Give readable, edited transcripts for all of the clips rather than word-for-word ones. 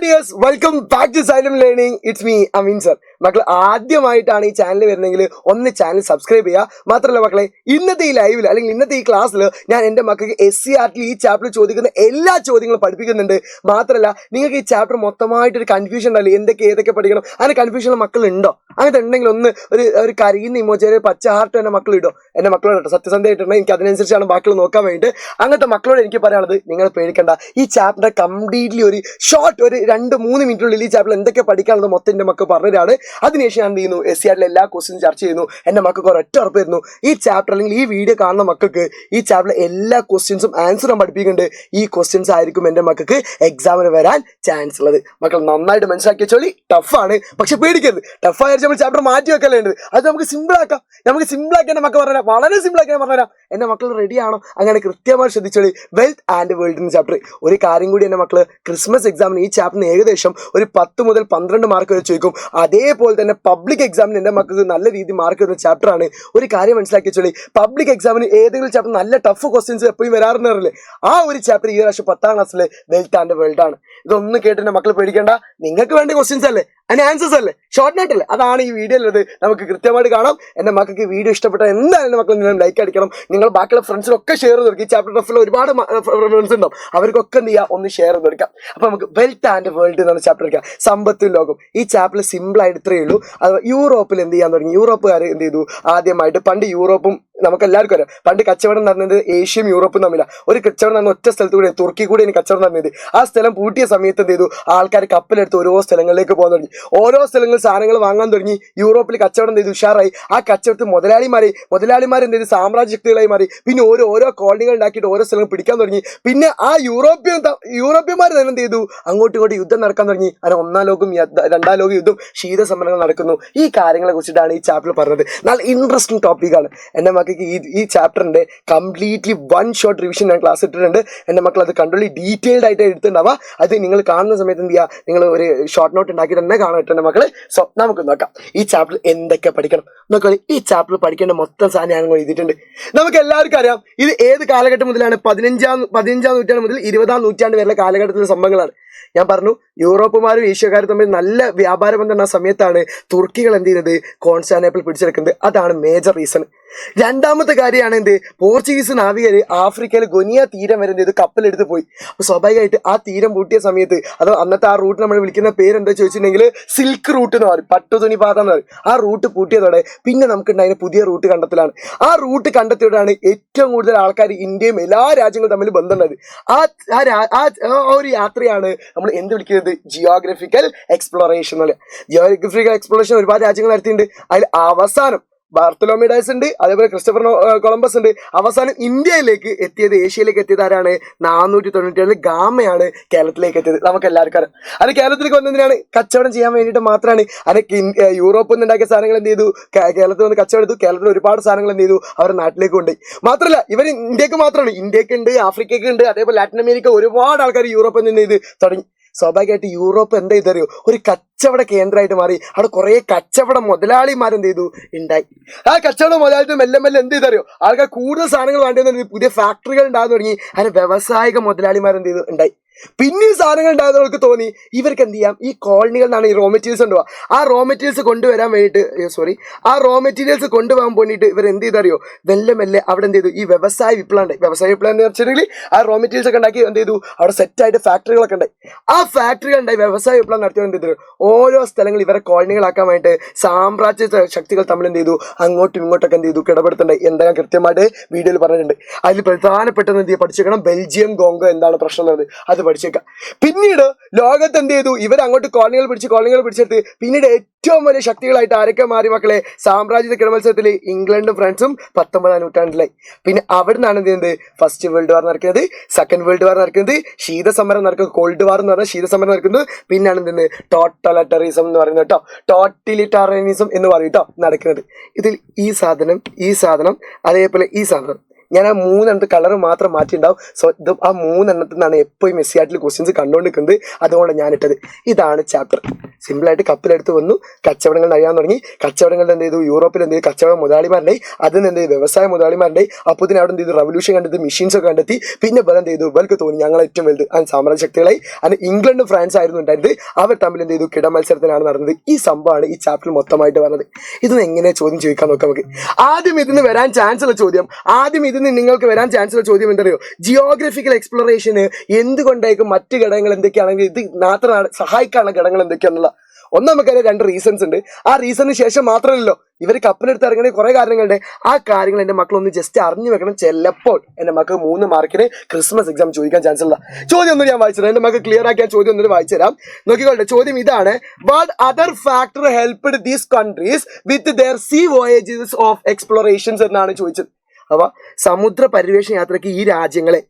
Dears welcome back to Xylem learning. It's me Ameen sir. മക്കൾ ആദ്യമായിട്ടാണ് ഈ ചാനൽ വരുന്നെങ്കിൽ ഒന്ന് ചാനൽ സബ്സ്ക്രൈബ് ചെയ്യുക. മാത്രമല്ല മക്കളെ, ഇന്നത്തെ ഈ ലൈവിൽ അല്ലെങ്കിൽ ഇന്നത്തെ ഈ ക്ലാസ്സിൽ ഞാൻ എൻ്റെ മക്കൾക്ക് SCERT ഈ ചാപ്റ്ററിൽ ചോദിക്കുന്ന എല്ലാ ചോദ്യങ്ങളും പഠിപ്പിക്കുന്നുണ്ട്. മാത്രമല്ല നിങ്ങൾക്ക് ഈ ചാപ്റ്റർ മൊത്തമായിട്ടൊരു കൺഫ്യൂഷൻ ഉണ്ടല്ലോ, ഏതൊക്കെ പഠിക്കണം, അങ്ങനെ കൺഫ്യൂഷൻ മക്കൾ ഉണ്ടോ? അങ്ങനത്തെ ഉണ്ടെങ്കിൽ ഒന്ന് ഒരു കരയുന്ന ഇമോജി, ഒരു പച്ച ഹാർട്ട് എൻ്റെ മക്കൾ ഇടോ. എൻ്റെ മക്കളോട് കേട്ടോ, സത്യസന്ധമായിട്ടുണ്ട്, എനിക്ക് അതിനനുസരിച്ചാണ് ബാക്കികൾ നോക്കാൻ വേണ്ടിയിട്ട്. അങ്ങനത്തെ മക്കളോട് എനിക്ക് പറയാനുള്ളത്, നിങ്ങൾ പേടിക്കണ്ട. ഈ ചാപ്റ്റർ കംപ്ലീറ്റ്ലി ഒരു ഷോർട്ട് ഒരു 2-3 മിനിറ്റിനുള്ളിൽ ഈ ചാപ്റ്റർ എന്തൊക്കെ പഠിക്കാനുള്ളത് മൊത്തം എൻ്റെ മക്കൾ പറഞ്ഞതാണ്. അതിനുശേഷം ഞാൻ എന്ത് ചെയ്യുന്നു, SCERT എല്ലാ ക്വസ്റ്റ്യൻസും ചർച്ച ചെയ്യുന്നു. എൻ്റെ മക്കൾക്ക് ഒരൊറ്റ ഉറപ്പ് വരുന്നു, ഈ ചാപ്റ്റർ അല്ലെങ്കിൽ ഈ വീഡിയോ കാണുന്ന മക്കൾക്ക് ഈ ചാപ്റ്ററിലെ എല്ലാ ക്വസ്റ്റ്യൻസും ആൻസറും പഠിപ്പിക്കുന്നുണ്ട്. ഈ ക്വസ്റ്റ്യൻസ് ആയിരിക്കും എൻ്റെ മക്കൾക്ക് എക്സാമിന് വരാൻ ചാൻസ് ഉള്ളത്. മക്കൾ നന്നായിട്ട് മനസ്സിലാക്കിയ ചോളി. ടഫാണ്, പക്ഷെ പേടിക്കരുത്. ടഫായ നമ്മൾ ചാപ്റ്റർ മാറ്റി വെക്കല്ലേണ്ടത്, അത് നമുക്ക് സിമ്പിൾ ആക്കാം. സിമ്പിളാക്കി എൻ്റെ മക്കൾ പറഞ്ഞുതരാം, വളരെ സിമ്പിളാക്കി ഞാൻ പറഞ്ഞുതരാം. എൻ്റെ മക്കൾ റെഡി ആണോ? അങ്ങനെ കൃത്യമായി ശ്രദ്ധിച്ചോളി. വെൽത്ത് ആൻഡ് വേൾഡ് എന്ന ചാപ്റ്റർ. ഒരു കാര്യം കൂടി എൻ്റെ മക്കൾ, ക്രിസ്മസ് എക്സാമിന് ഈ ചാപ്റ്ററിന് ഏകദേശം ഒരു 10 മുതൽ 12 മാർക്ക് വരെ ചോദിക്കും. അതേപോലെ തന്നെ പബ്ലിക് എക്സാമിന് എൻ്റെ മക്കൾക്ക് നല്ല രീതിയിൽ മാർക്ക് വരുന്ന ചാപ്റ്ററാണ്. ഒരു കാര്യം മനസ്സിലാക്കി വെച്ചോളി, പബ്ലിക് എക്സാമിന് ഏതെങ്കിലും ചാപ്റ്റർ നല്ല ടഫ് ക്വസ്റ്റ്യൻസ് എപ്പോഴും വരാറുണ്ടല്ലേ, ആ ഒരു ചാപ്റ്റർ ഈ പ്രാവശ്യം 10ാം ക്ലാസ്സിലെ വെൽത്ത് ആൻഡ് വേൾഡ് ആണ്. ഇതൊന്നും കേട്ട് എൻ്റെ മക്കൾ പേടിക്കേണ്ട, നിങ്ങൾക്ക് വേണ്ട ക്വസ്റ്റ്യൻസ് അല്ലേ, അതിന് ആൻസേഴ്സ് അല്ലേ, ഷോർട്ട് നോട്ട് അല്ലേ, അതാണ് ഈ വീഡിയോയിലുള്ളത്. നമുക്ക് കൃത്യമായിട്ട് കാണാം. എൻ്റെ മക്കൾക്ക് വീഡിയോ ഇഷ്ടപ്പെട്ട എന്തായാലും മക്കൾ നിങ്ങൾ ലൈക്ക് അടിക്കണം. നിങ്ങൾ ബാക്കിയുള്ള ഫ്രണ്ട്സിനൊക്കെ ഷെയർ ചെയ്ത് കൊടുക്കും. ഈ ചാപ്റ്റർ ടഫിൽ ഒരുപാട് ഫ്രണ്ട്സ് ഉണ്ടാവും, അവർക്കൊക്കെ എന്ത് ചെയ്യുക, ഒന്ന് ഷെയർ ചെയ്ത് കൊടുക്കാം. അപ്പോൾ നമുക്ക് വെൽത്ത് ആൻഡ് വേൾഡ് എന്നാണ് ചാപ്റ്റർ എടുക്കുക. സമ്പത്തും ലോകം. ഈ ചാപ്റ്റർ സിമ്പിൾ ആയിട്ട് ഇത്രയേ ഉള്ളൂ. അത് യൂറോപ്പിൽ എന്ത് ചെയ്യാൻ തുടങ്ങി, യൂറോപ്പുകാർ എന്ത് ചെയ്തു, ആദ്യമായിട്ട് പണ്ട് യൂറോപ്പും നമുക്ക് എല്ലാവർക്കും അറിയാം, പണ്ട് കച്ചവടം നടന്നത് ഏഷ്യയും യൂറോപ്പും തമ്മില. ഒരു കച്ചവടം നടന്ന ഒറ്റ സ്ഥലത്ത് കൂടെ, തുർക്കി കൂടെ കച്ചവടം നടന്നത്. ആ സ്ഥലം പൂട്ടിയ സമയത്ത് എന്ത് ചെയ്തു, ആൾക്കാർ കപ്പലെടുത്ത് ഓരോ സ്ഥലങ്ങളിലേക്ക് പോകാൻ തുടങ്ങി. ഓരോ സ്ഥലങ്ങളിൽ സാധനങ്ങൾ വാങ്ങാൻ തുടങ്ങി. യൂറോപ്പിൽ കച്ചവടം ചെയ്ത് ഉഷാറായി. ആ കച്ചവടത്തിൽ മുതലാളിമാർ എന്ത് ചെയ്തു, സാമ്രാജ്യ ശക്തികളായി മാറി. പിന്നെ ഓരോ കോളനികൾ ഉണ്ടാക്കിയിട്ട് ഓരോ സ്ഥലങ്ങൾ പിടിക്കാൻ തുടങ്ങി. പിന്നെ ആ യൂറോപ്യന്മാർ തന്നെ എന്ത് ചെയ്തു, അങ്ങോട്ടും ഇങ്ങോട്ടും യുദ്ധം നടക്കാൻ തുടങ്ങി. അങ്ങനെ 1ാം ലോകം 2ാം ലോക യുദ്ധം, ശീത സമരങ്ങൾ നടക്കുന്നു. ഈ കാര്യങ്ങളെ കുറിച്ചിട്ടാണ് ഈ ചാപ്റ്റർ പറഞ്ഞത്. നല്ല ഇൻട്രസ്റ്റിംഗ് ടോപ്പിക്കാണ്. എൻ്റെ മക്കൾക്ക് ഈ ചാപ്റ്ററിന്റെ കംപ്ലീറ്റ്ലി 1 ഷോർട്ട് റിവിഷൻ ഞാൻ ക്ലാസ് ഇട്ടിട്ടുണ്ട്. എൻ്റെ മക്കൾ അത് കണ്ടുള്ളി ഡീറ്റെയിൽഡ് ആയിട്ട് എടുത്തിട്ടുണ്ടാവുക. അത് നിങ്ങൾ കാണുന്ന സമയത്ത് എന്ത് ചെയ്യുക, നിങ്ങൾ ഒരു ഷോർട്ട് നോട്ട് ഉണ്ടാക്കിയിട്ട് തന്നെ കാണാൻ എൻ്റെ മക്കള്. സോ നമുക്ക് നോക്കാം ഈ ചാപ്റ്റർ എന്തൊക്കെ പഠിക്കണം നോക്കാം. ഈ ചാപ്റ്റർ പഠിക്കേണ്ട മൊത്തം സാധനം ഞാൻ എഴുതിയിട്ടുണ്ട്. നമുക്ക് എല്ലാവർക്കും അറിയാം, ഇത് ഏത് കാലഘട്ടം മുതലാണ്, 15ാം നൂറ്റാണ്ട് മുതൽ 20ാം നൂറ്റാണ്ട് വരെയുള്ള കാലഘട്ടത്തിലെ സംഭവങ്ങളാണ്. ഞാൻ പറഞ്ഞു, യൂറോപ്പുമാരും ഏഷ്യക്കാരും തമ്മിൽ നല്ല വ്യാപാര ബന്ധം ആ സമയത്താണ് തുർക്കികൾ എന്ത് ചെയ്യുന്നത്, കോൺസ്റ്റാന്റിനോപ്പിൾ പിടിച്ചെടുക്കുന്നത്. അതാണ് മേജർ റീസൺ. രണ്ടാമത്തെ കാര്യമാണ് എന്ത്, പോർച്ചുഗീസ് നാവികർ ആഫ്രിക്കയിൽ ഗൊനിയ തീരം വരെ എന്ത് ചെയ്തു, കപ്പലെടുത്ത് പോയി. അപ്പോൾ സ്വാഭാവികമായിട്ട് ആ തീരം പൂട്ടിയ സമയത്ത്, അത് അന്നത്തെ ആ റൂട്ട് നമ്മൾ വിളിക്കുന്ന പേരെന്താ ചോദിച്ചിട്ടുണ്ടെങ്കിൽ സിൽക്ക് റൂട്ട് എന്ന് പറയും, പട്ടുതുണിപാത എന്ന് പറയും. ആ റൂട്ട് പൂട്ടിയതോടെ പിന്നെ നമുക്കുണ്ടായിരുന്ന പുതിയ റൂട്ട് കണ്ടെത്തലാണ്. ആ റൂട്ട് കണ്ടെത്തിയോടാണ് ഏറ്റവും കൂടുതൽ ആൾക്കാർ ഇന്ത്യയും എല്ലാ രാജ്യങ്ങളും തമ്മിൽ ബന്ധമുള്ളത്. ആ ഒരു യാത്രയാണ് നമ്മൾ എന്ത് വിളിക്കുന്നത്, ജിയോഗ്രഫിക്കൽ എക്സ്പ്ലോറേഷൻ എന്ന് പറയുക. ജിയോഗ്രഫിക്കൽ എക്സ്പ്ലോറേഷൻ ഒരുപാട് രാജ്യങ്ങൾ നടത്തിയിട്ടുണ്ട്. അതിൽ അവസാനം ബാർത്തലോമി ഡയസ് ഉണ്ട്, അതേപോലെ ക്രിസ്റ്റഫർ കൊളംബസ് ഉണ്ട്. അവസാനം ഇന്ത്യയിലേക്ക് എത്തിയത്, ഏഷ്യയിലേക്ക് എത്തിയത് ആരാണ്, 497 ഗാമയാണ് കേരളത്തിലേക്ക് എത്തിയത്. നമുക്ക് എല്ലാവർക്കും അറിയാം. അത് കേരളത്തിലേക്ക് വന്നതിനാണ്, കച്ചവടം ചെയ്യാൻ വേണ്ടിയിട്ട് മാത്രമാണ്. അതിന് യൂറോപ്പിൽ നിന്ന് ഉണ്ടാക്കിയ സാധനങ്ങൾ എന്ത് ചെയ്തു, കേരളത്തിൽ വന്ന് കച്ചവടം എടുത്തു. കേരളത്തിൽ ഒരുപാട് സാധനങ്ങൾ എന്ത് ചെയ്തു, അവർ നാട്ടിലേക്ക് കൊണ്ടുപോയി. മാത്രമല്ല ഇവർ ഇന്ത്യക്ക് മാത്രമാണ്, ഇന്ത്യക്ക് ഉണ്ട്, ആഫ്രിക്കയ്ക്ക് ഉണ്ട്, അതേപോലെ ലാറ്റിൻ അമേരിക്ക ഒരുപാട് ആൾക്കാർ യൂറോപ്പിൽ നിന്ന് ഇത് തുടങ്ങി. സ്വാഭാവികമായിട്ട് യൂറോപ്പ് എന്താ ചെയ്തറിയോ, ഒരു കച്ചവട കേന്ദ്രമായിട്ട് മാറി. അവിടെ കുറെ കച്ചവട മുതലാളിമാരെന്ത് ചെയ്തു, ഉണ്ടായി. ആ കച്ചവട മുതലാളിത്തം മെല്ലെ എന്ത് ചെയ്തറിയോ, ആൾക്കാർ കൂടുതൽ സാധനങ്ങൾ വേണ്ടി പുതിയ ഫാക്ടറികൾ ഉണ്ടാകാൻ തുടങ്ങി. അങ്ങനെ വ്യവസായിക മുതലാളിമാരെന്ത് ചെയ്തു, ഉണ്ടായി. പിന്നെയും സാധനങ്ങൾ ഉണ്ടാകുന്നവർക്ക് തോന്നി, ഇവർക്ക് എന്ത് ചെയ്യാം, ഈ കോളനികളിൽ നിന്നാണ് ഈ റോ മെറ്റീരിയൽസ് ഉണ്ടാവുക. ആ റോ മെറ്റീരിയൽസ് കൊണ്ടുവരാൻ വേണ്ടിയിട്ട് ഇവർ എന്ത് ചെയ്തറിയോ, മെല്ലെ അവിടെ എന്ത് ചെയ്തു, ഈ വ്യവസായ വിപ്ലവം ഉണ്ടായി. വ്യവസായ വിപ്ലവം എന്ന് വെച്ചിട്ടുണ്ടെങ്കിൽ ആ റോ മെറ്റീരിയൽസ് ഒക്കെ ഉണ്ടാക്കി എന്ത് ചെയ്തു, അവിടെ സെറ്റായിട്ട് ഫാക്ടറികളൊക്കെ ഉണ്ടായി. ആ ഫാക്ടറികൾ ഉണ്ടായി. വ്യവസായ വിപ്ലവം നടത്തിയ എന്ത് ചെയ്തു, ഓരോ സ്ഥലങ്ങൾ ഇവരെ കോളനികളാക്കാൻ വേണ്ടിയിട്ട് സാമ്രാജ്യ ശക്തികൾ തമ്മിൽ എന്ത് ചെയ്തു, അങ്ങോട്ടും ഇങ്ങോട്ടൊക്കെ എന്ത് ചെയ്തു, കിടപെടുത്തുണ്ടായി. എന്താ ഞാൻ കൃത്യമായിട്ട് വീഡിയോയിൽ പറഞ്ഞിട്ടുണ്ട്. അതിൽ പ്രധാനപ്പെട്ടത് എന്ത് ചെയ്യുക, പഠിച്ചേക്കണം. ബെൽജിയം കോങ്കോ എന്താണ് പ്രശ്നം എന്നത് അത് പഠിച്ചേക്കാം. പിന്നീട് ലോകത്ത് എന്ത് ചെയ്തു, ഇവർ അങ്ങോട്ട് കോളനികൾ പിടിച്ചെടുത്ത് പിന്നീട് ഏറ്റവും വലിയ ശക്തികളായിട്ട് ആരൊക്കെ മാറി മക്കളെ, സാമ്രാജ്യ കിടമത്സരത്തിൽ ഇംഗ്ലണ്ടും ഫ്രാൻസും 19ാം നൂറ്റാണ്ടിലായി. പിന്നെ അവിടെ നിന്നാണ് എന്ത് ചെയ്യുന്നത്, ഫസ്റ്റ് വേൾഡ് വാർ നടക്കുന്നത്, സെക്കൻഡ് വേൾഡ് വാർ നടക്കുന്നത്, ശീതസമരം നടക്കുന്നത്, കോൾഡ് വാർ എന്ന് പറഞ്ഞാൽ ശീതസമരം നടക്കുന്നത്. പിന്നാണ് എന്ത് ചെയ്യുന്നത്, ടോട്ടലിറ്ററിസം എന്ന് പറയുന്നത് കേട്ടോ, ടോട്ടലിറ്റാറിയനിസം എന്ന് പറയും കേട്ടോ നടക്കുന്നത്. ഇതിൽ ഈ സാധനം അതേപോലെ ഈ സാധനം, ഞാൻ ആ 3 കളർ മാത്രം മാറ്റിയിട്ടുണ്ടാവും. സോ ഇത് ആ 3 നിന്നാണ് എപ്പോഴും SCERT ക്വസ്റ്റ്യൻസ് കണ്ടുകൊണ്ടിരിക്കുന്നത്. അതുകൊണ്ട് ഞാൻ ഇട്ടത്. ഇതാണ് ചാപ്റ്റർ. സിമ്പിളായിട്ട് കപ്പലെടുത്ത് വന്നു, കച്ചവടങ്ങൾ നഴിയാൻ തുടങ്ങി. കച്ചവടങ്ങളുടെ എന്ത് ചെയ്തു, യൂറോപ്പിൽ എന്ത് ചെയ്തു, കച്ചവട മുതലാളിമാരുടെ അതിന് എന്ത് ചെയ്തു, വ്യവസായ മുതലാളിമാരുടെ. അപ്പോൾ തന്നെ അവിടെ എന്ത് ചെയ്തു, റവല്യൂഷൻ കണ്ടെത്തി, മെഷീൻസ് ഒക്കെ കണ്ടെത്തി. പിന്നെ ബലം എന്ത് ചെയ്തു, ഇവർക്ക് തോന്നി ഞങ്ങൾ ഏറ്റവും വലുത് സാമ്രാജ്യ ശക്തികളായി. അതിന് ഇംഗ്ലണ്ടും ഫ്രാൻസ് ആയിരുന്നു ഉണ്ടായിരുന്നത്. അവർ തമ്മിൽ എന്ത് ചെയ്തു, കിടമത്സരത്തിലാണ് നടന്നത്. ഈ സംഭവമാണ് ഈ ചാപ്റ്റർ മൊത്തമായിട്ട് പറഞ്ഞത്. ഇതൊന്നും എങ്ങനെ ചോദ്യം ചോദിക്കാൻ നോക്കാം നമുക്ക്. ആദ്യം ഇതിന് വരാൻ ചാൻസ് ഉള്ള ചോദ്യം നിങ്ങൾക്ക് വരാൻ ചാൻസ് ഉള്ള ചോദ്യം എന്തറിയോ, ജിയോഗ്രഫിക്കൽ എക്സ്പ്ലോറേഷന് എന്തുകൊണ്ടായിരിക്കും മറ്റ് ഘടകങ്ങൾ എന്തൊക്കെയാണെങ്കിൽ ഇത് മാത്രം സഹായിക്കാനുള്ള ഘടകങ്ങൾ എന്തൊക്കെയാണെന്നുള്ള ഒന്ന് നമുക്കറിയാം. 2 റീസൺസ് ഉണ്ട്. ആ റീസണിന് ശേഷം മാത്രമല്ലല്ലോ ഇവർ കപ്പലെടുത്ത് ഇറങ്ങണ കുറെ കാര്യങ്ങളുണ്ട്. ആ കാര്യങ്ങൾ എൻ്റെ മക്കളൊന്ന് ജസ്റ്റ് അറിഞ്ഞു വെക്കണം. ചിലപ്പോൾ എൻ്റെ മക്കൾ 3 മാർക്കിന് ക്രിസ്മസ് എക്സാം ചോദിക്കാൻ ചാൻസ് ഉള്ള ചോദ്യം ഒന്നും ഞാൻ വായിച്ചു തരാം. എൻ്റെ മക്കൾ ക്ലിയർ ആക്കിയ ചോദ്യം ഒന്നും വായിച്ചു തരാം. നോക്കിക്കോട്ടെ, ചോദ്യം ഇതാണ്: what other factor helped these countries with their sea voyages of explorations എന്നാണ് ചോദിച്ചത്. അപ്പൊ സമുദ്ര പരിവേഷണ യാത്രയ്ക്ക് ഈ രാജ്യങ്ങളെ,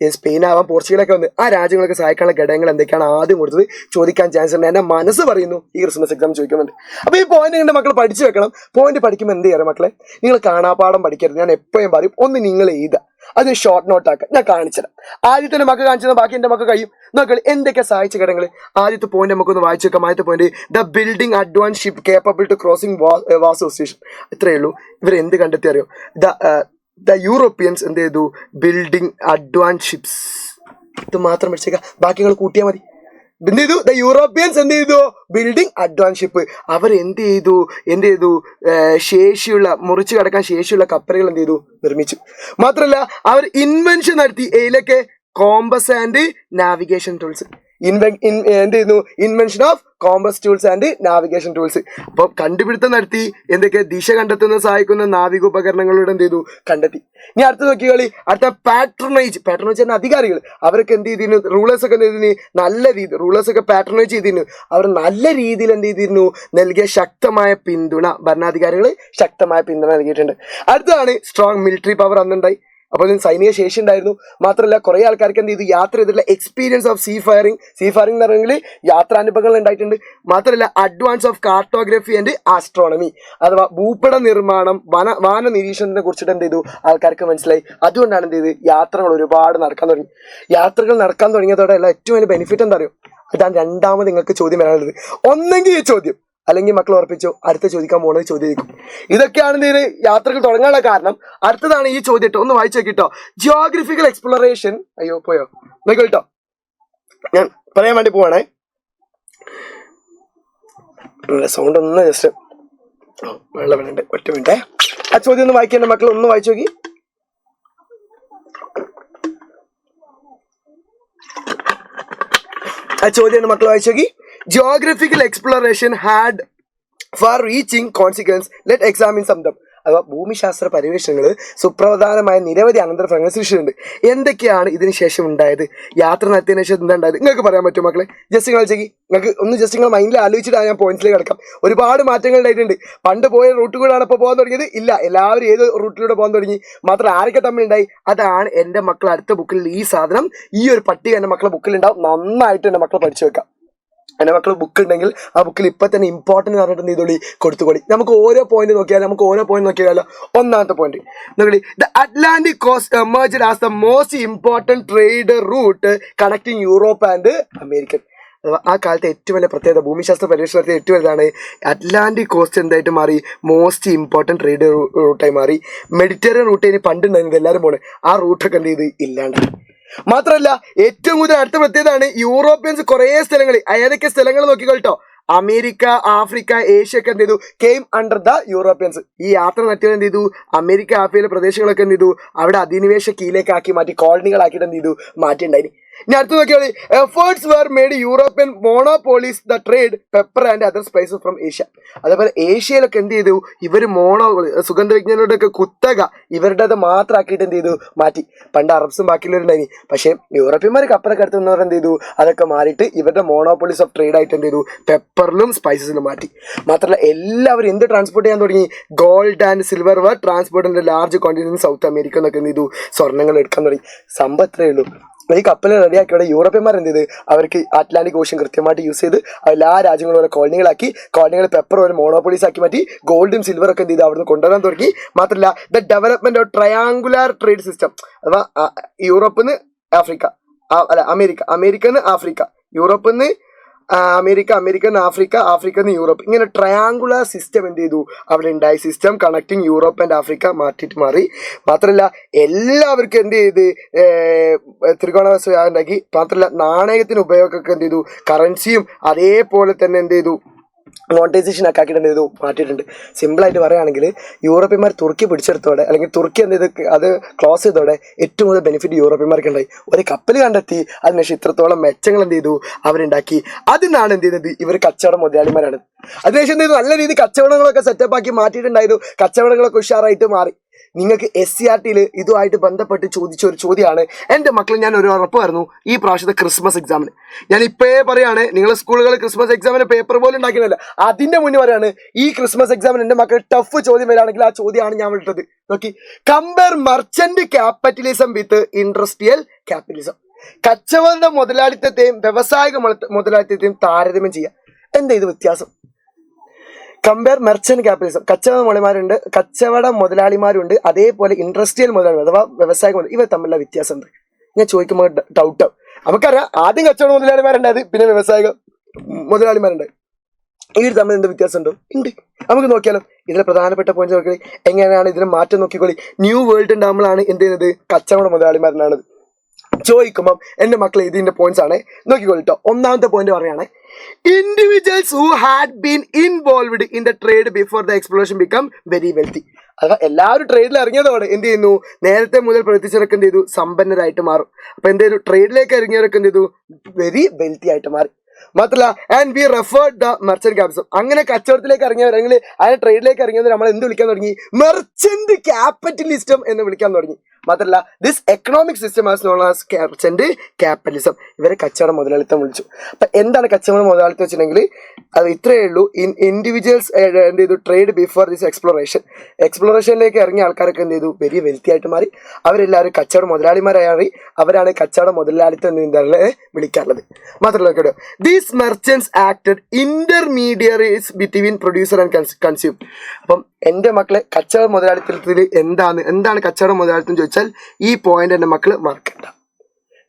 സ്പെയിൻ ആവാം, പോർച്ചുഗലൊക്കെ വന്ന് ആ രാജ്യങ്ങളൊക്കെ സഹായിക്കാനുള്ള ഘടകങ്ങൾ എന്തൊക്കെയാണ് ആദ്യം കൊടുത്തത് ചോദിക്കാൻ ചാൻസ് ഉണ്ട്. എന്റെ മനസ്സ് പറയുന്നു ഈ ക്രിസ്മസ് എക്സാം ചോദിക്കുന്നുണ്ട്. അപ്പൊ ഈ പോയിന്റ് എന്റെ മക്കൾ പഠിച്ചു വെക്കണം. പോയിന്റ് പഠിക്കുമ്പോൾ എന്ത് ചെയ്യാറ് മക്കളെ, നിങ്ങൾ കാണാപ്പാടം പഠിക്കരുത്. ഞാൻ എപ്പോഴും പറയും, ഒന്ന് നിങ്ങൾ എഴുതുക, അത് ഷോർട്ട് നോട്ട് ആക്കുക. ഞാൻ കാണിച്ചുതരാം. ആദ്യത്തെ മക്കൾ കാണിച്ചത് ബാക്കി എന്റെ മക്കൾ കഴിയും. നോക്കളി എന്തൊക്കെ സഹായിച്ച ഘടകങ്ങൾ. ആദ്യത്തെ പോയിന്റ് നമുക്കൊന്ന് വായിച്ചു വെക്കാം. ആദ്യത്തെ point, the building advance ship capable to crossing was station. ഇത്രയേ ഉള്ളൂ. ഇവർ എന്ത് കണ്ടെത്തി അറിയോ? ദ യൂറോപ്യൻസ് എന്ത് ചെയ്തു, ബിൽഡിംഗ് അഡ്വാൻസ് ഷിപ്സ്. ഇത് മാത്രം പഠിച്ചേക്കാം, ബാക്കി നിങ്ങൾ കൂട്ടിയാൽ മതി. എന്ത് ചെയ്തു, ദ യൂറോപ്യൻസ് എന്ത് ചെയ്തു, ബിൽഡിംഗ് അഡ്വാൻസ് ഷിപ്പ്. അവർ എന്ത് ചെയ്തു ശേഷിയുള്ള, മുറിച്ച് കടക്കാൻ ശേഷിയുള്ള കപ്പലുകൾ എന്ത് ചെയ്തു, നിർമ്മിച്ചു. മാത്രമല്ല അവർ ഇൻവെൻഷൻ നടത്തി. ഏതിലൊക്കെ? Compass and navigation tools. എന്ത് ചെയ്യുന്നു, invention of compass tools and navigation tools. അപ്പൊ കണ്ടുപിടുത്തം നടത്തി. എന്തൊക്കെ? ദിശ കണ്ടെത്തുന്ന സഹായിക്കുന്ന നാവിക ഉപകരണങ്ങളുടെ എന്ത് ചെയ്തു, കണ്ടെത്തി. ഇനി അടുത്ത നോക്കിയോളി. അടുത്ത പാട്രണേജ്. പാട്രണേജ് എന്ന അധികാരികൾ, അവരൊക്കെ എന്ത് ചെയ്തിരുന്നു, റൂളേഴ്സ് ഒക്കെ എന്ത് ചെയ്തിരുന്നു, നല്ല രീതി റൂളേഴ്സ് ഒക്കെ പാട്രണേജ് ചെയ്തിരുന്നു. അവർ നല്ല രീതിയിൽ എന്ത് ചെയ്തിരുന്നു, നൽകിയ ശക്തമായ പിന്തുണ, ഭരണാധികാരികൾ ശക്തമായ പിന്തുണ നൽകിയിട്ടുണ്ട്. അടുത്തതാണ് സ്ട്രോങ് മിലിറ്ററി പവർ അന്നുണ്ടായി. അപ്പോൾ ഇതിന് സൈനിക ശേഷി ഉണ്ടായിരുന്നു. മാത്രമല്ല കുറെ ആൾക്കാർക്ക് എന്ത് ചെയ്തു, യാത്ര ചെയ്തിട്ടുള്ള എക്സ്പീരിയൻസ് ഓഫ് സീ ഫയറിംഗ് എന്ന് പറഞ്ഞെങ്കിൽ യാത്രാനുഭവങ്ങൾ ഉണ്ടായിട്ടുണ്ട്. മാത്രമല്ല advance of cartography and astronomy, അഥവാ ഭൂപട നിർമ്മാണം, വാന നിരീക്ഷണത്തിനെ കുറിച്ചിട്ട് എന്ത് ചെയ്തു, ആൾക്കാർക്ക് മനസ്സിലായി. അതുകൊണ്ടാണ് എന്ത് ചെയ്ത് യാത്രകൾ ഒരുപാട് നടക്കാൻ തുടങ്ങി. യാത്രകൾ നടക്കാൻ തുടങ്ങിയതോടെ ഉള്ള ഏറ്റവും വലിയ ബെനിഫിറ്റ് എന്താ അറിയോ? അതാണ് രണ്ടാമത് നിങ്ങൾക്ക് ചോദ്യം വരാനുള്ളത്. ഒന്നെങ്കിൽ ഈ ചോദ്യം, അല്ലെങ്കിൽ മക്കൾ ഉറപ്പിച്ചോ അടുത്ത ചോദിക്കാൻ പോകുന്നത് ചോദ്യം. ഇതൊക്കെയാണ് എന്ത് യാത്രകൾ തുടങ്ങാനുള്ള കാരണം. അടുത്തതാണ് ഈ ചോദ്യം കേട്ടോ, ഒന്ന് വായിച്ചു നോക്കിട്ടോ. Geographical exploration. അയ്യോ പോയോ, നോക്കോ കേട്ടോ, ഞാൻ പറയാൻ വേണ്ടി പോവാണേ. സൗണ്ട് ഒന്ന് ജസ്റ്റ് വെള്ളം വേണ്ട, ഒറ്റ മിനിറ്റേ. ആ ചോദ്യം ഒന്ന് വായിക്കേണ്ട മക്കൾ, ഒന്ന് വായിച്ചു നോക്കി. ആ ചോദ്യം മക്കൾ വായിച്ചു നോക്കി. Geographical exploration had far-reaching consequences. Let's examine some of them. അഥവാ ഭൂമിശാസ്ത്ര പരിവേഷണങ്ങൾ സുപ്രധാനമായ നിരവധി അനന്തരഫലങ്ങൾ സൃഷ്ടിച്ചിട്ടുണ്ട്. എന്തൊക്കെയാണ് ഇതിന് ശേഷം ഉണ്ടായത്, യാത്ര നടത്തിയതിനു ശേഷം എന്താ ഉണ്ടായത്, നിങ്ങൾക്ക് പറയാൻ പറ്റുമോ മക്കളെ? ജസ്റ്റ് നിങ്ങൾ ചെയ്യും, നിങ്ങൾക്ക് ഒന്ന് ജസ്റ്റ് നിങ്ങൾ മൈൻഡിൽ ആലോചിച്ചിട്ടാണ് ഞാൻ പോയിന്റ്സിലേക്ക് കിടക്കാം. ഒരുപാട് മാറ്റങ്ങൾ ഉണ്ടായിട്ടുണ്ട്. പണ്ട് പോയ റൂട്ട് കൂടാണ് ഇപ്പോൾ പോകാൻ തുടങ്ങിയത്? ഇല്ല, എല്ലാവരും ഏത് റൂട്ടിലൂടെ പോകാൻ തുടങ്ങി. മാത്രം ആരൊക്കെ തമ്മിലുണ്ടായി? അതാണ് എൻ്റെ മക്കൾ അടുത്ത ബുക്കിൽ ഈ സാധനം, ഈ ഒരു പട്ടിക എൻ്റെ മക്കളെ ബുക്കിലുണ്ടാവും. നന്നായിട്ട് എൻ്റെ മക്കളെ പഠിച്ചു വെക്കാം. എൻ്റെ മക്കൾ ബുക്ക് ഉണ്ടെങ്കിൽ ആ ബുക്കിൽ ഇപ്പം തന്നെ ഇമ്പോർട്ടൻറ്റ് പറഞ്ഞിട്ട് എന്ത് ചെയ്തോളി, കൊടുത്തുകൊള്ളി. നമുക്ക് ഓരോ പോയിന്റ് നോക്കിയാലോ. ഒന്നാമത്തെ പോയിന്റ് നോക്കി, the Atlantic cost emerged as the most important trade root connecting Europe and American. ആ കാലത്തെ ഏറ്റവും വലിയ പ്രത്യേകത, ഭൂമിശാസ്ത്ര പരിവേഷണത്തിൽ ഏറ്റവും വലുതാണ്, അറ്റ്ലാന്റിക് കോസ്റ്റ് എന്തായിട്ട് മാറി, മോസ്റ്റ് ഇമ്പോർട്ടൻറ്റ് ട്രേഡ് റൂട്ടായി മാറി. മെഡിറ്ററേനിയൻ റൂട്ട് ഇനി പണ്ടുണ്ടായിരുന്നത് എല്ലാവരും പോണേ, ആ റൂട്ടൊക്കെ എന്ത് ചെയ്ത് ഇല്ലാണ്ടായി. മാത്രമല്ല ഏറ്റവും കൂടുതൽ അടുത്ത പ്രത്യേകതയാണ്, യൂറോപ്യൻസ് കുറേ സ്ഥലങ്ങൾ, ഏതൊക്കെ സ്ഥലങ്ങൾ നോക്കിക്കോട്ടോ, അമേരിക്ക, ആഫ്രിക്ക, ഏഷ്യ ഒക്കെ എന്ത് ചെയ്തു, കെയിം അണ്ടർ ദ യൂറോപ്യൻസ്. ഈ യാത്ര നടത്തിയത് എന്ത് ചെയ്തു, അമേരിക്ക, ആഫ്രിക്കയിലെ പ്രദേശങ്ങളൊക്കെ എന്ത് ചെയ്തു, അവിടെ അധിനിവേശ കീഴിലേക്കാക്കി മാറ്റി, കോളനികളാക്കിയിട്ട് എന്ത് ചെയ്തു, മാറ്റിണ്ടായി. ഇനി അടുത്ത് നോക്കിയാൽ, efforts were made European monopolies the trade pepper and other spices from Asia. അതേപോലെ ഏഷ്യയിലൊക്കെ എന്ത് ചെയ്തു, ഇവർ സുഗന്ധ വിജ്ഞാനികളുടെ ഒക്കെ കുത്തക ഇവരുടേത് മാത്രമാക്കിയിട്ട് എന്ത് ചെയ്തു, മാറ്റി. പണ്ട് അറബ്സും ബാക്കിയുള്ളവരുണ്ടായി, പക്ഷേ യൂറോപ്യന്മാർ കപ്പലൊക്കെ എടുത്തുന്നവർ എന്ത് ചെയ്തു, അതൊക്കെ മാറിയിട്ട് ഇവരുടെ മോണോപോളീസ് ഓഫ് ട്രേഡ് ആയിട്ട് എന്ത് ചെയ്തു, പെപ്പറിലും സ്പൈസസിലും മാറ്റി. മാത്രമല്ല എല്ലാവരും എന്ത് ട്രാൻസ്പോർട്ട് ചെയ്യാൻ തുടങ്ങി, ഗോൾഡ് ആൻഡ് സിൽവർ വർ ട്രാൻസ്പോർട്ടിന്റെ ലാർജ് ക്വാണ്ടിറ്റി സൗത്ത് അമേരിക്ക എന്നൊക്കെ എന്ത് ചെയ്തു, സ്വർണ്ണങ്ങൾ എടുക്കാൻ തുടങ്ങി. സമ്പത്രേ ഉള്ളൂ. ഈ കപ്പൽ റെഡിയാക്കിയോടെ യൂറോപ്യന്മാർ എന്ത് ചെയ്ത്, അവർക്ക് അറ്റ്ലാന്റിക് ഓഷ്യൻ കൃത്യമായിട്ട് യൂസ് ചെയ്ത് എല്ലാ രാജ്യങ്ങളും ഓരോ കോളനികളാക്കി, കോളനികൾ പെപ്പർ ഒരു മോണോപോളീസ് ആക്കി മാറ്റി, ഗോൾഡും സിൽവറും ഒക്കെ എന്ത് ചെയ്ത് അവിടുന്ന് കൊണ്ടുവരാൻ തുടങ്ങി. മാത്രമല്ല the development of triangular trade system, അഥവാ യൂറോപ്പിൽ നിന്ന് ആഫ്രിക്ക, അമേരിക്ക, അമേരിക്കന്ന് ആഫ്രിക്ക, യൂറോപ്പിൽ നിന്ന് അമേരിക്കൻ ആഫ്രിക്കൻ യൂറോപ്പ്, ഇങ്ങനെ ട്രയാങ്കുലർ സിസ്റ്റം എന്ത് ചെയ്തു അവിടെ ഉണ്ടായി. System connecting Europe and Africa മാറി. മാത്രമല്ല എല്ലാവർക്കും എന്ത് ചെയ്ത് ത്രികോണ വ്യവസ്ഥ ഉണ്ടാക്കി. മാത്രമല്ല നാണയത്തിന് ഉപയോഗമൊക്കെ എന്ത് ചെയ്തു, കറൻസിയും അതേപോലെ തന്നെ എന്ത് ചെയ്തു മോണിറ്റൈസേഷൻ ഒക്കെ ആക്കിയിട്ട് ചെയ്തു മാറ്റിയിട്ടുണ്ട്. സിമ്പിളായിട്ട് പറയുകയാണെങ്കിൽ യൂറോപ്യന്മാർ തുർക്കി പിടിച്ചെടുത്തോടെ അല്ലെങ്കിൽ തുർക്കി എന്ത് ചെയ്ത് അത് ക്ലോസ് ചെയ്തോടെ ഏറ്റവും കൂടുതൽ ബെനിഫിറ്റ് യൂറോപ്യന്മാർക്ക് ഉണ്ടായി. ഒരു കപ്പൽ കണ്ടെത്തി, അതിനുശേഷം ഇത്രത്തോളം മെച്ചങ്ങൾ എന്ത് ചെയ്തു അവരുണ്ടാക്കി. അതിനാണ് എന്ത് ചെയ്യുന്നത് ഇവർ കച്ചവട മുതലാളിമാരാണ്. അതിനുശേഷം എന്ത് ചെയ്തു നല്ല രീതിയിൽ കച്ചവടങ്ങളൊക്കെ സെറ്റപ്പ് ആക്കി മാറ്റിയിട്ടുണ്ടായിരുന്നു. കച്ചവടങ്ങളൊക്കെ ഉഷാറായിട്ട് മാറി. നിങ്ങൾക്ക് SCRT ഇതുമായിട്ട് ബന്ധപ്പെട്ട് ചോദിച്ച ഒരു ചോദ്യമാണ്. എൻ്റെ മക്കൾ ഞാൻ ഒരു ഉറപ്പ് പറഞ്ഞു ഈ പ്രാവശ്യത്തെ ക്രിസ്മസ് എക്സാമിന് ഞാൻ ഇപ്പോഴേ പറയാണ്, നിങ്ങൾ സ്കൂളുകൾ ക്രിസ്മസ് എക്സാമിന് പേപ്പർ പോലും ഉണ്ടാക്കിയതല്ല, അതിൻ്റെ മുന്നേ പറയാണ് ഈ ക്രിസ്മസ് എക്സാമിന് എൻ്റെ മക്കൾ ടഫ് ചോദ്യം വരികയാണെങ്കിൽ ആ ചോദ്യമാണ് ഞാൻ വിട്ടത്. നോക്കി, കമ്പയർ മർച്ചന്റ് ക്യാപിറ്റലിസം വിത്ത് ഇൻഡസ്ട്രിയൽ ക്യാപിറ്റലിസം. കച്ചവട മുതലാളിത്തത്തെയും വ്യവസായിക മുതലാളിത്തത്തെയും താരതമ്യം ചെയ്യുക. എന്താ ഇത് വ്യത്യാസം? കമ്പയർ മെർച്ചന്റ് ക്യാപിറ്റലിസം, കച്ചവട മുതലാളിമാരുണ്ട്, അതേപോലെ ഇൻഡസ്ട്രിയൽ മുതലാളിമാർ അഥവാ വ്യവസായിക മുതലാളി, ഇവർ തമ്മിലുള്ള വ്യത്യാസം ഉണ്ട്. ഞാൻ ചോദിക്കുമ്പോൾ ഡൗട്ടാവും. നമുക്കറിയാം ആദ്യം കച്ചവട മുതലാളിമാരുണ്ടായത്, പിന്നെ വ്യവസായിക മുതലാളിമാരുണ്ട്. ഇവർ തമ്മിൽ എന്ത് വ്യത്യാസം ഉണ്ടോ? ഉണ്ട്. നമുക്ക് നോക്കിയാലോ. ഇതിലെ പ്രധാനപ്പെട്ട പോയിന്റ് നോക്കി എങ്ങനെയാണ് ഇതിനെ മാറ്റം നോക്കിക്കോളി. ന്യൂ വേൾഡ് ഉണ്ടാകുമ്പോഴാണ് എന്ത് ചെയ്യുന്നത് കച്ചവട മുതലാളിമാരനാണ് ചോദിക്കുമ്പം എൻ്റെ മക്കളെ ഇതിന്റെ പോയിന്റ്സ് ആണ് നോക്കിക്കോളിട്ടോ. ഒന്നാമത്തെ പോയിന്റ് പറയുകയാണ്, individuals who had been involved in the trade before the explosion become very wealthy. അഥവാ എല്ലാവരും ട്രേഡിൽ ഇറങ്ങിയതോടെ എന്ത് ചെയ്യുന്നു, നേരത്തെ മുതൽ പ്രവർത്തിച്ചവരൊക്കെ എന്ത് ചെയ്തു സമ്പന്നരായിട്ട് മാറും. അപ്പൊ എന്ത് ചെയ്തു, ട്രേഡിലേക്ക് ഇറങ്ങിയവരൊക്കെ എന്ത് ചെയ്തു വെരി വെൽത്തി ആയിട്ട് മാറി. മാത്രമല്ല and we referred the merchant capitalism. അങ്ങനെ കച്ചവടത്തിലേക്ക് ഇറങ്ങിയവർ അല്ലെങ്കിൽ അതിന് ട്രേഡിലേക്ക് ഇറങ്ങിയവർ നമ്മൾ എന്ത് വിളിക്കാൻ തുടങ്ങി, മെർച്ചന്റ് ക്യാപിറ്റലിസം എന്ന് വിളിക്കാൻ തുടങ്ങി. മാത്രമല്ല this economic system as known as merchant capitalism. ഇവരെ കച്ചവട മുതലാളിത്തം വിളിച്ചു. അപ്പൊ എന്താണ് കച്ചവട മുതലാളിത്തം വെച്ചിട്ടുണ്ടെങ്കിൽ അത് ഇത്രയേ ഉള്ളൂ. ഇൻഡിവിജ്വൽസ് എന്ത് ചെയ്തു ട്രേഡ് ബിഫോർ ദിസ് എക്സ്പ്ലോറേഷനിലേക്ക് ഇറങ്ങിയ ആൾക്കാരൊക്കെ എന്ത് ചെയ്തു വെരി വെൽത്തി ആയിട്ട് മാറി. അവരെല്ലാവരും കച്ചവട മുതലാളിമാരായി. അവരാണ് കച്ചവട മുതലാളിത്തം എന്താണ് വിളിക്കാറുള്ളത്. മാത്രമല്ല കേട്ടോ, these merchants acted intermediaries between producer and consume. അപ്പം എൻ്റെ മക്കളെ കച്ചവട മുതലാളിത്തത്തിൽ എന്താണ് കച്ചവട മുതലാളിത്തം ചോദിച്ചാൽ ഈ പോയിന്റ് എൻ്റെ മക്കള് മറക്കണ്ട.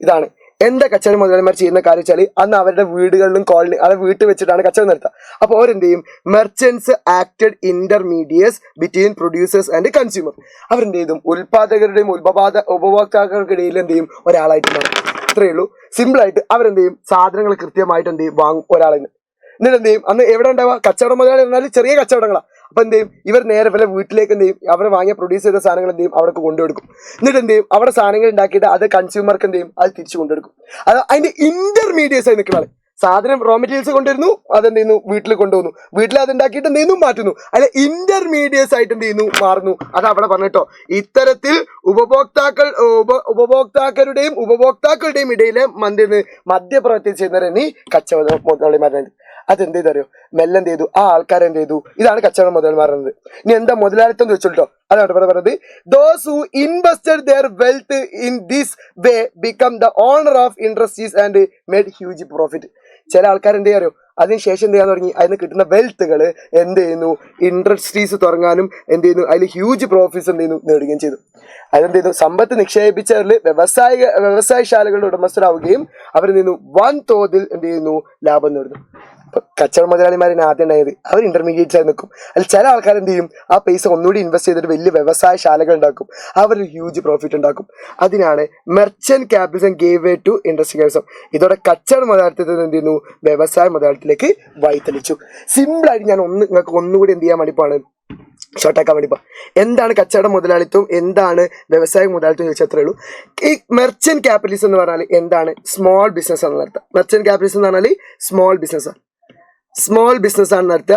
ഇതാണ് എന്താ കച്ചവട മുതലാളിമാർ ചെയ്യുന്ന കാര്യം വെച്ചാൽ അന്ന് അവരുടെ വീടുകളിലും കോളനി അത് വീട്ടിൽ വെച്ചിട്ടാണ് കച്ചവടം നടത്തുക. അപ്പോൾ അവരെന്ത് ചെയ്യും, merchants acted intermediates between producers and consumer. അവരെന്ത് ചെയ്തും ഉൽപാദകരുടെയും ഉപഭോക്താക്കൾക്കിടയിൽ എന്ത് ചെയ്യും ഒരാളായിട്ട് മാറും. ഇത്രയേ ഉള്ളൂ. സിമ്പിൾ ആയിട്ട് അവരെന്ത് ചെയ്യും സാധനങ്ങൾ കൃത്യമായിട്ട് എന്ത് ചെയ്യും വാങ്ങും ഒരാളിൽ നിന്ന്. എന്നിട്ട് എന്ത് ചെയ്യും, അന്ന് എവിടെ ഉണ്ടാവുക കച്ചവട മുതലാളി പറഞ്ഞാൽ ചെറിയ കച്ചവടങ്ങളാണ്. അപ്പൊ എന്ത് ചെയ്യും, ഇവർ നേരെ വല്ല വീട്ടിലേക്ക് എന്ത് ചെയ്യും അവർ വാങ്ങിയ പ്രൊഡ്യൂസ് ചെയ്ത സാധനങ്ങൾ എന്ത് ചെയ്യും അവർക്ക് കൊണ്ടുകൊടുക്കും. എന്നിട്ട് എന്ത് ചെയ്യും അവിടെ സാധനങ്ങൾ ഉണ്ടാക്കിയിട്ട് അത് കൺസ്യൂമർക്ക് എന്ത് ചെയ്യും അത് തിരിച്ചു കൊണ്ടുകൊടുക്കും. അത് അതിന്റെ ഇന്റർമീഡിയറ്റ്സ് ആയി നിൽക്കുന്ന ആള് സാധനം റോ മെറ്റീരിയൽസ് കൊണ്ടുവരുന്നു, അതെന്ത് ചെയ്യുന്നു വീട്ടിൽ കൊണ്ടുപോകുന്നു, വീട്ടിൽ അത് ഉണ്ടാക്കിയിട്ട് എന്ത് ചെയ്യുന്നു മാറ്റുന്നു. അല്ലെ ഇന്റർമീഡിയറ്റ്സ് ആയിട്ട് എന്ത് ചെയ്യുന്നു മാറുന്നു. അത് അവിടെ പറഞ്ഞിട്ടോ. ഇത്തരത്തിൽ ഉപഭോക്താക്കളുടെയും ഉപഭോക്താക്കളുടെയും ഇടയിലെ മധ്യപ്രവർത്തി ചെയ്യുന്നവരാണ് ഈ കച്ചവട മുതലാളിമാരുണ്ട്. അതെന്ത് ചെയ്തറിയോ മെല്ലെ എന്ത് ചെയ്തു ആ ആൾക്കാരെന്ത് ചെയ്തു ഇതാണ് കച്ചവട മുതലാളിമാരുന്നത്. ഇനി എന്താ മുതലാളിത്തം എന്ന് വെച്ചോട്ടോ. അതാണ് ഇവിടെ പറയുന്നത്, those who invested their wealth in this way become the owner of industries and made huge profit. ചില ആൾക്കാർ എന്ത് ചെയ്യാറോ അതിനുശേഷം എന്ത് ചെയ്യാൻ തുടങ്ങി, അതിന് കിട്ടുന്ന വെൽത്തുകൾ എന്ത് ചെയ്യുന്നു ഇൻഡസ്ട്രീസ് തുടങ്ങാനും എന്ത് ചെയ്യുന്നു അതിൽ ഹ്യൂജ് പ്രോഫിറ്റ്സ് എന്ത് ചെയ്യുന്നു നേടുകയും ചെയ്തു. അതെന്ത് ചെയ്തു സമ്പത്ത് നിക്ഷേപിച്ചവരിൽ വ്യവസായശാലകളുടെ ഉടമസ്ഥരാവുകയും അവരെന്ത് ചെയ്യുന്നു വൻ തോതിൽ എന്ത് ചെയ്യുന്നു ലാഭം നേടുന്നു. കച്ചവട മുതലാളിമാരിന് ആദ്യം ഉണ്ടായത് അവർ ഇന്റർമീഡിയറ്റ്സ് ആയി നിൽക്കും. അതിൽ ചില ആൾക്കാർ എന്ത് ചെയ്യും ആ പൈസ ഒന്നുകൂടി ഇൻവെസ്റ്റ് ചെയ്തിട്ട് വലിയ വ്യവസായശാലകൾ ഉണ്ടാക്കും, അവർ ഹ്യൂജ് പ്രോഫിറ്റ് ഉണ്ടാക്കും. അതിനാണ് merchant capitalism gave way to industrial capitalism. ഇതോടെ കച്ചവട മുതലാളിത്തത്തിൽ എന്ത് ചെയ്യുന്നു വ്യവസായ മുതലാളിത്തത്തിലേക്ക് വഴിതെളിച്ചു. സിമ്പിളായിട്ട് ഞാൻ നിങ്ങൾക്ക് ഒന്നുകൂടി എന്ത് ചെയ്യാൻ വേണ്ടിപ്പാണ് ഷോർട്ടാക്കാൻ വേണ്ടി പോ. എന്താണ് കച്ചവട മുതലാളിത്തം, എന്താണ് വ്യവസായ മുതലാളിത്തം ചോദിച്ചാൽ അത്രേ ഉള്ളൂ. ഈ മെർച്ചന്റ് ക്യാപിറ്റലിസം എന്ന് പറഞ്ഞാൽ എന്താണ് സ്മോൾ ബിസിനസ് ആണ് നടത്തുക. മെർച്ചന്റ് ക്യാപിറ്റലിസം എന്ന് പറഞ്ഞാൽ സ്മോൾ ബിസിനസ് ആണ് നടത്തുക.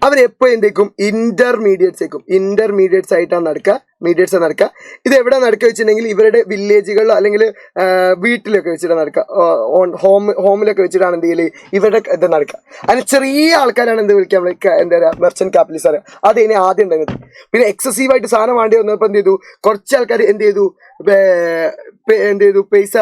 അവരെപ്പോഴും എന്തേക്കും ഇന്റർമീഡിയറ്റ്സ് ആയിട്ടാണ് നടക്കുക. ഇത് എവിടെ നടക്കുക വെച്ചിട്ടുണ്ടെങ്കിൽ ഇവരുടെ വില്ലേജുകളിലോ അല്ലെങ്കിൽ വീട്ടിലൊക്കെ വെച്ചിട്ടാണ് നടക്കുക. ഹോമിലൊക്കെ വെച്ചിട്ടാണ് എന്തെങ്കിലും ഇവരുടെ ഇത് നടക്കുക. അതിന് ചെറിയ ആൾക്കാരാണ് എന്ത് വിളിക്കുക നമ്മൾ എന്താ പറയുക മെർച്ചന്റ് ക്യാപിറ്റലിസ്റ്റ് അറിയാം. അത് ഇനി ആദ്യം ഉണ്ടായിരുന്നത്. പിന്നെ എക്സസീവായിട്ട് സാധനം വേണ്ടി വന്നപ്പോൾ എന്ത് ചെയ്തു കുറച്ച് ആൾക്കാർ എന്ത് ചെയ്തു പൈസ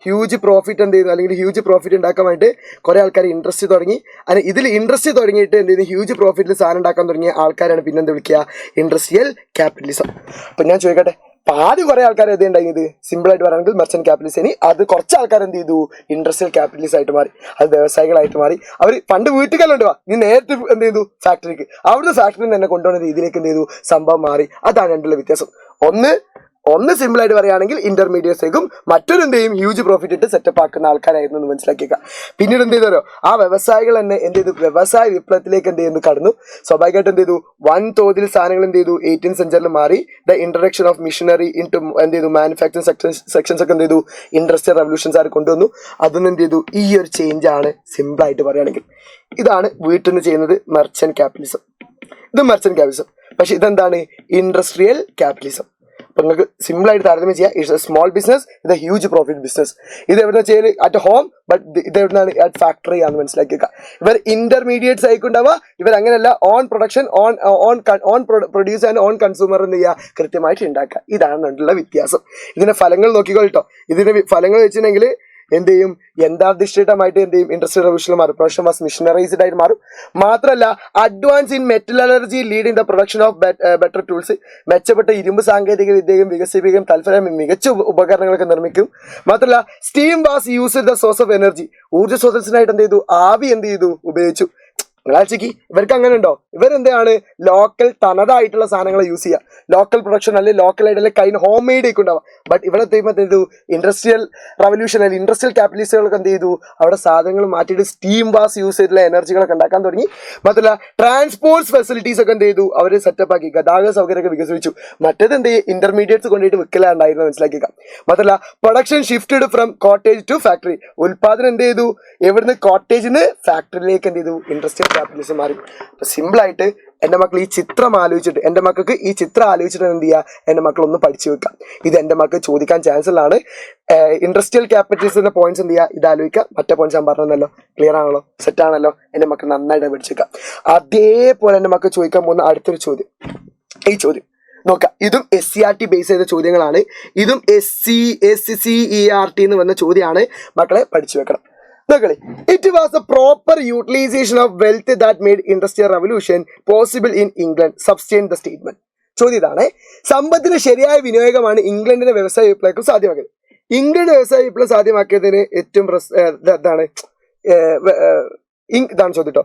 ഹ്യൂജ് പ്രോഫിറ്റ് അല്ലെങ്കിൽ ഹ്യൂജ് പ്രോഫിറ്റ് ഉണ്ടാക്കാൻ വേണ്ടിയിട്ട് കുറെ ആൾക്കാർ ഇൻട്രസ്റ്റ് തുടങ്ങി. അതിന് ഇതിൽ ഇൻട്രസ്റ്റ് തുടങ്ങിയിട്ട് എന്ത് ചെയ്തു ഹ്യൂജ് പ്രോഫിറ്റിൽ സാധനം ഉണ്ടാക്കാൻ തുടങ്ങിയ ആൾക്കാരാണ് പിന്നെന്ത് വിളിക്കുക ഇൻഡസ്ട്രിയൽ ക്യാപിറ്റലിസം. അപ്പം ഞാൻ ചോദിക്കട്ടെ, അപ്പൊ ആദ്യം കുറെ ആൾക്കാർ എന്ത് ഉണ്ടായത് സിമ്പിൾ ആയിട്ട് പറയുന്നത് മെർച്ചന്റ് ക്യാപിറ്റലിസ്റ്റ്. ഇനി അത് കുറച്ച് ആൾക്കാർ എന്ത് ചെയ്തു ഇൻഡസ്ട്രിയൽ ക്യാപിറ്റലിസ്റ്റ് ആയിട്ട് മാറി, അത് വ്യവസായികളായിട്ട് മാറി. അവർ പണ്ട് വീട്ടുകാരുണ്ട് വാ നീ നേരിട്ട് എന്ത് ചെയ്തു ഫാക്ടറിക്ക്, അവിടുത്തെ ഫാക്ടറിയിൽ തന്നെ കൊണ്ടുപോകുന്ന രീതിയിലേക്ക് എന്ത് ചെയ്തു സംഭവം മാറി. അതാണ് രണ്ടുള്ള വ്യത്യാസം. ഒന്ന് സിമ്പിൾ ആയിട്ട് പറയുകയാണെങ്കിൽ ഇന്റർമീഡിയറ്റ്സേക്കും, മറ്റൊരു എന്ത് ചെയ്യും ഹ്യൂജ് പ്രോഫിറ്റ് ഇട്ട് സെറ്റപ്പ് ആക്കുന്ന ആൾക്കാരായിരുന്നു എന്ന് മനസ്സിലാക്കിയേക്കാം. പിന്നീട് എന്ത് ചെയ്തോ ആ വ്യവസായികൾ തന്നെ എന്ത് ചെയ്തു വ്യവസായ വിപ്ലവത്തിലേക്ക് എന്ത് ചെയ്യുന്നു കടന്നു. സ്വാഭാവികമായിട്ട് എന്ത് ചെയ്തു വൻ തോതിൽ സാധനങ്ങൾ എന്ത് ചെയ്തു 18th സെഞ്ചുറിയിൽ മാറി. The introduction of missionary into എന്ത് ചെയ്തു മാനുഫാക്ചറിംഗ് സെക്ഷൻസ് ഒക്കെ എന്ത് ചെയ്തു ഇൻഡസ്ട്രിയൽ റവല്യൂഷൻസ് ആര് കൊണ്ടുവന്നു. അതൊന്നും എന്ത് ചെയ്തു ഈ ഒരു ചേഞ്ച് ആണ് സിമ്പിൾ ആയിട്ട് പറയുകയാണെങ്കിൽ. ഇതാണ് വീട്ടിൽ നിന്ന് ചെയ്യുന്നത് മെർച്ചന്റ് ക്യാപിറ്റലിസം. ഇത് മെർച്ചന്റ് ക്യാപിറ്റലിസം. പക്ഷെ ഇതെന്താണ് ഇൻഡസ്ട്രിയൽ ക്യാപിറ്റലിസം. അപ്പൊ നിങ്ങൾക്ക് സിമ്പിൾ ആയിട്ട് താരതമ്യം ചെയ്യാം. ഇറ്റ്സ് എ സ്മോൾ ബിസിനസ്, ഇത് ഹ്യൂജ് പ്രോഫിറ്റ് ബിസിനസ്. ഇത് എവിടെ ചെയ്യൽ അറ്റ് ഹോം, ബട്ട് ഇത് എവിടുന്നാണ് അറ്റ് ഫാക്ടറി ആണെന്ന് മനസ്സിലാക്കിയേക്കുക. ഇവർ ഇന്റർമീഡിയറ്റ്സ് ആയിക്കൊണ്ടാവുക. ഇവർ അങ്ങനെയല്ല on production, on produce and on consumer എന്ത് ചെയ്യുക കൃത്യമായിട്ട് ഉണ്ടാക്കുക. ഇതാണ് രണ്ടുള്ള വ്യത്യാസം. ഇതിന്റെ ഫലങ്ങൾ നോക്കിക്കോട്ടോ. ഇതിന്റെ ഫലങ്ങൾ വെച്ചിട്ടുണ്ടെങ്കിൽ എന്ത് ചെയ്യും യന്ത്രാധിഷ്ഠിതമായിട്ട് എന്ത് ചെയ്യും ഇൻഡസ്ട്രിയൽ റവല്യൂഷനിൽ മാറും. പ്രൊഡക്ഷൻ വാസ് മിഷനറൈസ്ഡ് ആയിട്ട് മാറും. മാത്രമല്ല advance in metallurgy lead in the production of better tools. മെച്ചപ്പെട്ട ഇരുമ്പ് സാങ്കേതിക വിദ്യയും വികസിപ്പിക്കും, തൽഫലം മികച്ച ഉപകരണങ്ങളൊക്കെ നിർമ്മിക്കും. മാത്രമല്ല steam was used the source of energy. ഊർജ്ജ സ്രോതസ്സിനായിട്ട് എന്ത് ചെയ്തു ആവി എന്ത് ചെയ്തു ഉപയോഗിച്ചു. നിങ്ങളാഴ്ചക്ക് ഇവർക്ക് അങ്ങനെ ഉണ്ടോ? ഇവരെന്താണ് ലോക്കൽ തനതായിട്ടുള്ള സാധനങ്ങൾ യൂസ് ചെയ്യുക, ലോക്കൽ പ്രൊഡക്ഷൻ അല്ലെങ്കിൽ ലോക്കൽ ആയിട്ടുള്ള കൈ ഹോം മെയ്ഡ് ഒക്കെ ഉണ്ടാവുക. ബട്ട് ഇവിടെ എന്ത് ചെയ്തു ഇൻഡസ്ട്രിയൽ റവല്യൂഷൻ അല്ലെങ്കിൽ ഇൻഡസ്ട്രിയൽ ക്യാപിറ്റലിസ്റ്റുകളൊക്കെ എന്ത് ചെയ്തു അവിടെ സാധനങ്ങൾ മാറ്റിയിട്ട് സ്റ്റീം വാസ് യൂസ് ചെയ്തിട്ടുള്ള എനർജികളൊക്കെ ഉണ്ടാക്കാൻ തുടങ്ങി. മാത്രമല്ല ട്രാൻസ്പോർട്ട്സ് ഫെസിലിറ്റീസ് ഒക്കെ എന്ത് ചെയ്തു അവർ സെറ്റപ്പ് ആക്കി, ഗതാഗത സൗകര്യമൊക്കെ വികസിപ്പിച്ചു. മറ്റേത് എന്ത് ചെയ്യും ഇന്റർമീഡിയറ്റ്സ് കൊണ്ടുപോയിട്ട് വിൽക്കലുണ്ടായിരുന്നു മനസ്സിലാക്കിയേക്കാം. മാത്രമല്ല production shifted from cottage to factory. ഉൽപാദനം എന്ത് ചെയ്തു എവിടുന്ന് കോട്ടേജിൽ നിന്ന് ഫാക്ടറിയിലേക്ക് എന്ത് ചെയ്തു ഇൻഡസ്ട്രിയൽ ക്യാപിറ്റലിസം മാറി. അപ്പൊ സിമ്പിൾ ആയിട്ട് എന്റെ മക്കൾ ഈ ചിത്രം ആലോചിച്ചിട്ട് എന്ത് ചെയ്യുക എന്റെ മക്കൾ ഒന്ന് പഠിച്ചു വെക്കാം. ഇത് എന്റെ മക്കൾ ചോദിക്കാൻ ചാൻസ് ഉള്ളതാണ്. ഇൻഡസ്ട്രിയൽ ക്യാപിറ്റലിസത്തിന്റെ പോയിന്റ്സ് എന്ത് ചെയ്യുക ഇത് ആലോചിക്കുക. മറ്റേ പോയിന്റ്സ് ഞാൻ പറഞ്ഞല്ലോ ക്ലിയർ ആണല്ലോ, സെറ്റ് ആണല്ലോ, എന്റെ മക്കൾ നന്നായിട്ട് പഠിച്ചു വെക്കാം. അതേപോലെ എന്റെ മക്കൾ ചോദിക്കാൻ പോകുന്ന അടുത്തൊരു ചോദ്യം, ഈ ചോദ്യം നോക്കാം. ഇതും SCERT ബേസ് ചെയ്ത ചോദ്യങ്ങളാണ്. ഇതും SCERT എന്ന് വന്ന ചോദ്യമാണ്. മക്കളെ പഠിച്ചു വെക്കണം. It was a proper utilization of wealth that made industrial revolution possible in England. Sustain the statement. ചോദ്യം ഇതാണ്, സമ്പത്തിന്റെ ശരിയായ വിനിയോഗമാണ് ഇംഗ്ലണ്ടിന്റെ വ്യവസായ വിപ്ലവം സാധ്യമാക്കിയത്. ഇംഗ്ലണ്ട് വ്യവസായ വിപ്ലവം സാധ്യമാക്കിയതിന് ഏറ്റവും ഇതാണ് ചോദ്യം കേട്ടോ.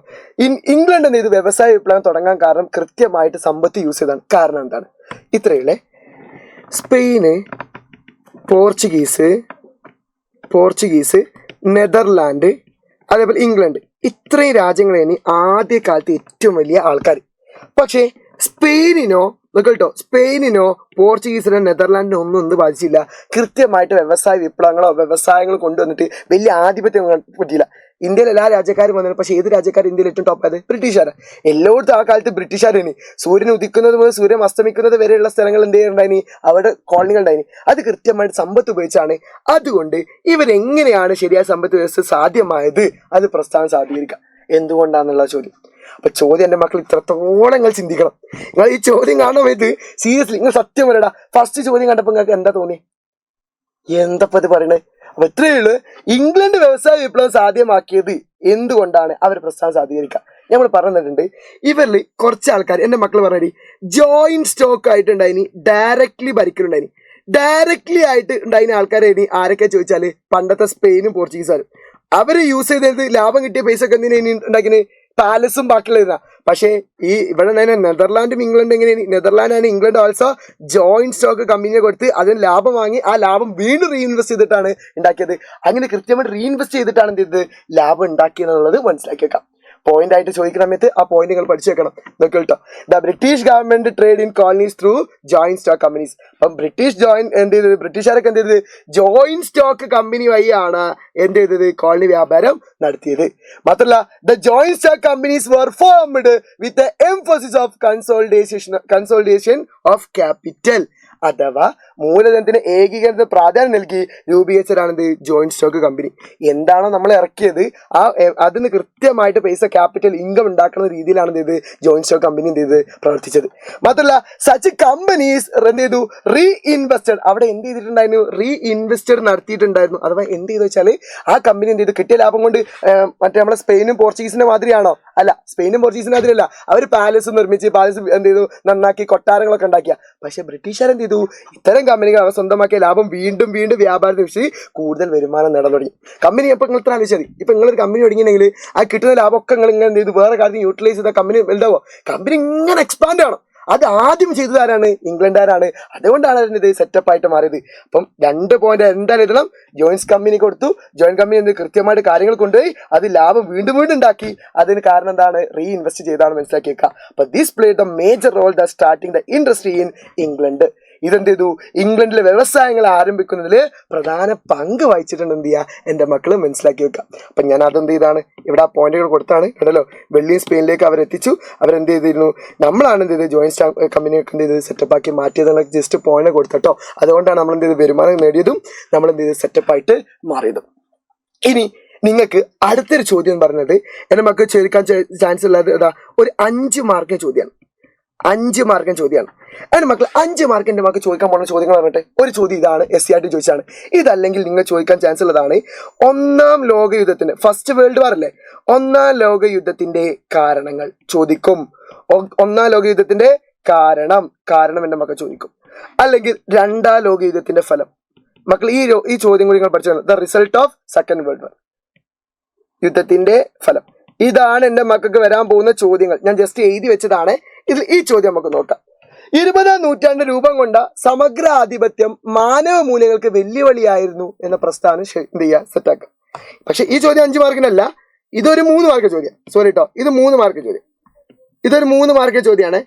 ഇംഗ്ലണ്ട് എന്ത് ചെയ്തു വ്യവസായ വിപ്ലവം തുടങ്ങാൻ കാരണം കൃത്യമായിട്ട് സമ്പത്ത് യൂസ് ചെയ്താണ്. കാരണം എന്താണ്? ഇത്രയുള്ളേ. സ്പെയിന്, പോർച്ചുഗീസ്, നെതർലാൻഡ്, അതേപോലെ ഇംഗ്ലണ്ട്, ഇത്രയും രാജ്യങ്ങളാണ് ആദ്യകാലത്ത് ഏറ്റവും വലിയ ആൾക്കാർ. പക്ഷേ സ്പെയിനിനോ പോർച്ചുഗീസിനോ നെതർലാൻഡിനോ ഒന്നും ബാധിച്ചില്ല. കൃത്യമായിട്ട് വ്യവസായ വ്യവസായങ്ങൾ കൊണ്ടുവന്നിട്ട് വലിയ ആധിപത്യം പറ്റിയില്ല. ഇന്ത്യയിൽ എല്ലാ രാജ്യക്കാരും വന്നത്. പക്ഷേ ഏത് രാജ്യക്കാർ ഇന്ത്യയിൽ ഏറ്റവും ടോപ്പ് ആയത്? ബ്രിട്ടീഷുകാർ. എല്ലായിടത്തും ആ കാലത്ത് ബ്രിട്ടീഷുകാരാണ്. സൂര്യൻ ഉദിക്കുന്നത് മുതൽ സൂര്യൻ അസ്തമിക്കുന്നത് വരെയുള്ള സ്ഥലങ്ങൾ എന്ത് ചെയ്യുന്നുണ്ടായിനി അവിടെ കോളനികൾ ഉണ്ടായിനി. അത് കൃത്യമായിട്ട് സമ്പത്ത് ഉപയോഗിച്ചാണ്. അതുകൊണ്ട് ഇവരെങ്ങനെയാണ് ശരിയായ സമ്പത്ത് വ്യവസ്ഥ സാധ്യമായത് അത് പ്രസ്താവന സാധീകരിക്കുക. എന്തുകൊണ്ടാന്നുള്ള ചോദ്യം. അപ്പൊ ചോദ്യം എന്റെ മക്കൾ ഇത്രത്തോളം നിങ്ങൾ ചിന്തിക്കണം. നിങ്ങൾ ഈ ചോദ്യം കാണാൻ ഇത് സീരിയസ്ലി നിങ്ങൾ സത്യം പറയടാ. ഫസ്റ്റ് ചോദ്യം കണ്ടപ്പോൾ നിങ്ങൾക്ക് എന്താ തോന്നി? എന്തപ്പോ ഇത് പറയണേ? അപ്പൊ ഇത്രയുള്ളൂ. ഇംഗ്ലണ്ട് വ്യവസായ വിപ്ലവം സാധ്യമാക്കിയത് എന്തുകൊണ്ടാണ് അവർ പ്രസ്താവന സാധീകരിക്കുക. നമ്മൾ പറഞ്ഞിട്ടുണ്ട് ഇവരിൽ കുറച്ച് ആൾക്കാർ എന്റെ മക്കൾ പറഞ്ഞി ജോയിന്റ് സ്റ്റോക്ക് ആയിട്ടുണ്ടായിനി, ഡയറക്ട്ലി ഭരിക്കലുണ്ടായിനി. ഡയറക്ട്ലി ആയിട്ട് ഉണ്ടായിരുന്ന ആൾക്കാരെ ആരൊക്കെ ചോദിച്ചാല് പണ്ടത്തെ സ്പെയിനും പോർച്ചുഗീസുകാരും. അവര് യൂസ് ചെയ്തത് ലാഭം കിട്ടിയ പൈസ ഒക്കെ എന്തിനാ ഉണ്ടാക്കിന് പാലസും ബാക്കിയുള്ള. പക്ഷേ ഈ ഇവിടെ നെതർലാൻഡും ഇംഗ്ലണ്ട് എങ്ങനെയാണ്? Netherland England also joint stock കമ്പനിയെ കൊടുത്ത് അതിന് ലാഭം വാങ്ങി ആ ലാഭം വീണ്ടും റീഇൻവെസ്റ്റ് ചെയ്തിട്ടാണ് ഉണ്ടാക്കിയത്. അങ്ങനെ കൃത്യമായിട്ട് റീഇൻവെസ്റ്റ് ചെയ്തിട്ടാണ് എന്ത് ചെയ്തത് ലാഭം ഉണ്ടാക്കിയെന്നുള്ളത് മനസ്സിലാക്കി വെക്കാം. പോയിന്റ് ആയിട്ട് ചോദിക്കുന്ന സമയത്ത് ആ പോയിന്റ് നിങ്ങൾ പഠിച്ചു വെക്കണം. നോക്കി കേട്ടോ. The British government trade in colonies through joint stock companies. അപ്പം ബ്രിട്ടീഷുകാരൊക്കെ എന്ത് ചെയ്തത് ജോയിന്റ് സ്റ്റോക്ക് കമ്പനി വഴിയാണ് എന്ത് ചെയ്തത് കോളനി വ്യാപാരം നടത്തിയത്. മാത്രമല്ല the joint stock companies were formed with the emphasis of consolidation of capital. അഥവാ മൂലധനത്തിന് ഏകീകരണ പ്രാധാന്യം നൽകി രൂപീകരിച്ചതാണെന്ത് ജോയിന്റ് സ്റ്റോക്ക് കമ്പനി. എന്താണോ നമ്മൾ ഇറക്കിയത് അതിന് കൃത്യമായിട്ട് പൈസ ക്യാപിറ്റൽ ഇൻകം ഉണ്ടാക്കുന്ന രീതിയിലാണ് എന്ത് ചെയ്ത് ജോയിന്റ് സ്റ്റോക്ക് കമ്പനി എന്ത് ചെയ്ത് പ്രവർത്തിച്ചത്. മാത്രമല്ല സച്ച് കമ്പനീസ് എന്ത് ചെയ്തു റീഇൻവെസ്റ്റഡ്. അവിടെ എന്ത് ചെയ്തിട്ടുണ്ടായിരുന്നു? റീഇൻവെസ്റ്റഡ് നടത്തിയിട്ടുണ്ടായിരുന്നു. അഥവാ എന്ത് ചെയ്തു വെച്ചാൽ ആ കമ്പനി എന്ത് ചെയ്തു കിട്ടിയ ലാഭം കൊണ്ട് മറ്റേ നമ്മളെ സ്പെയിനും പോർച്ചുഗീസിന്റെ മാതിരിയാണോ? അല്ല, സ്പെയിനും പോർച്ചുഗീസിനും അതിലല്ല. അവർ പാലസ് നിർമ്മിച്ച് പാലസ് എന്ത് ചെയ്തു, നന്നാക്കി കൊട്ടാരങ്ങളൊക്കെ ഉണ്ടാക്കിയ. പക്ഷെ ബ്രിട്ടീഷുകാർ എന്ത് ചെയ്തു, ഇത്തരം കമ്പനികൾ അവർ സ്വന്തമാക്കിയ ലാഭം വീണ്ടും വീണ്ടും വ്യാപാരത്തിന് വെച്ച് കൂടുതൽ വരുമാനം നേടാൻ തുടങ്ങി. കമ്പനി എപ്പോൾ നിങ്ങൾ ഇത്ര ആലോചിച്ചത്, ഇപ്പൊ നിങ്ങളൊരു കമ്പനി തുടങ്ങിയിട്ടുണ്ടെങ്കിൽ ആ കിട്ടുന്ന ലാഭമൊക്കെ നിങ്ങൾ ഇങ്ങനെ എന്ത് ചെയ്തു വേറെ കാര്യത്തിൽ യൂട്ടിലൈസ് ചെയ്ത കമ്പനി വലുതാവോ? കമ്പനി ഇങ്ങനെ എക്സ്പാൻഡ് ആണ്. അത് ആദ്യം ചെയ്തത് ആരാണ്? ഇംഗ്ലണ്ടുകാരാണ്. അതുകൊണ്ടാണ് അതിന് ഇത് സെറ്റപ്പ് ആയിട്ട് മാറിയത്. അപ്പം 2 പോയിന്റ് എന്തായാലും എഴുതണം. ജോയിൻസ് കമ്പനി കൊടുത്തു, ജോയിന്റ് കമ്പനി എന്ത് കൃത്യമായിട്ട് കാര്യങ്ങൾ കൊണ്ടുപോയി അത് ലാഭം വീണ്ടും വീണ്ടും ഉണ്ടാക്കി. അതിന് കാരണം എന്താണ്? റീഇൻവെസ്റ്റ് ചെയ്താണ് മനസ്സിലാക്കി വെക്കുക. അപ്പൊ this played the major role the starting the industry in England. ഇതെന്ത് ചെയ്തു, ഇംഗ്ലണ്ടിലെ വ്യവസായങ്ങൾ ആരംഭിക്കുന്നതിൽ പ്രധാന പങ്ക് വഹിച്ചിട്ടുണ്ട്. എന്ത് ചെയ്യുക, എൻ്റെ മക്കള് മനസ്സിലാക്കി വെക്കാം. അപ്പൊ ഞാൻ അതെന്ത് ചെയ്താണ്, ഇവിടെ ആ പോയിന്റുകൾ കൊടുത്താണ് കണ്ടല്ലോ. വെള്ളിയും സ്പെയിനിലേക്ക് അവരെത്തിച്ചു. അവരെന്ത് ചെയ്തിരുന്നു, നമ്മളാണ് എന്ത് ചെയ്ത് ജോയിന്റ് കമ്പനിയൊക്കെ എന്ത് ചെയ്ത് സെറ്റപ്പ് ആക്കി മാറ്റിയതെന്ന് ജസ്റ്റ് പോയിന്റ് കൊടുത്തട്ടോ. അതുകൊണ്ടാണ് നമ്മൾ എന്ത് ചെയ്ത് വരുമാനം നേടിയതും നമ്മൾ എന്ത് ചെയ്ത് സെറ്റപ്പായിട്ട് മാറിയതും. ഇനി നിങ്ങൾക്ക് അടുത്തൊരു ചോദ്യം പറഞ്ഞത് എൻ്റെ മക്കൾ ചോദിക്കാൻ ചാൻസ് ഉള്ളത് ഏതാ, ഒരു 5 മാർക്കിന് ചോദ്യമാണ്. 5 മാർക്കിന് ചോദ്യമാണ്. അതിന് മക്കൾ 5 മാർക്ക് എൻ്റെ മക്കൾ ചോദിക്കാൻ പോകുന്ന ചോദ്യങ്ങൾ പറഞ്ഞിട്ട് ഒരു ചോദ്യം ഇതാണ്, SCRT ചോദിച്ചാണ്. ഇതല്ലെങ്കിൽ നിങ്ങൾ ചോദിക്കാൻ ചാൻസ് ഉള്ളതാണ്, 1-ാം ലോകയുദ്ധത്തിന്, ഫസ്റ്റ് വേൾഡ് വാർ അല്ലേ, 1-ാം ലോകയുദ്ധത്തിന്റെ കാരണങ്ങൾ ചോദിക്കും. 1-ാം ലോകയുദ്ധത്തിന്റെ കാരണം എൻ്റെ മക്കൾ ചോദിക്കും. അല്ലെങ്കിൽ 2-ാം ലോകയുദ്ധത്തിന്റെ ഫലം. മക്കൾ ഈ ചോദ്യം കൂടി നിങ്ങൾ പഠിച്ചു. The result of second world war, യുദ്ധത്തിന്റെ ഫലം. ഇതാണ് എൻ്റെ മക്കൾക്ക് വരാൻ പോകുന്ന ചോദ്യങ്ങൾ. ഞാൻ ജസ്റ്റ് എഴുതി വെച്ചതാണ്. ഇതിൽ ഈ ചോദ്യം നമുക്ക് നോക്കാം. 20-ാം നൂറ്റാണ്ട് രൂപം കൊണ്ട സമഗ്ര ആധിപത്യം മാനവ മൂല്യങ്ങൾക്ക് വെല്ലുവിളിയായിരുന്നു എന്ന പ്രസ്താവന എന്ത് ചെയ്യുക, സെറ്റാക്കാം. പക്ഷെ ഈ ചോദ്യം 5 മാർക്കിനല്ല, ഇതൊരു 3 മാർക്ക് ചോദ്യം. സോറി കേട്ടോ, ഇത് 3 മാർക്ക് ചോദ്യം. ഇതൊരു 3 മാർക്ക് ചോദ്യമാണ്.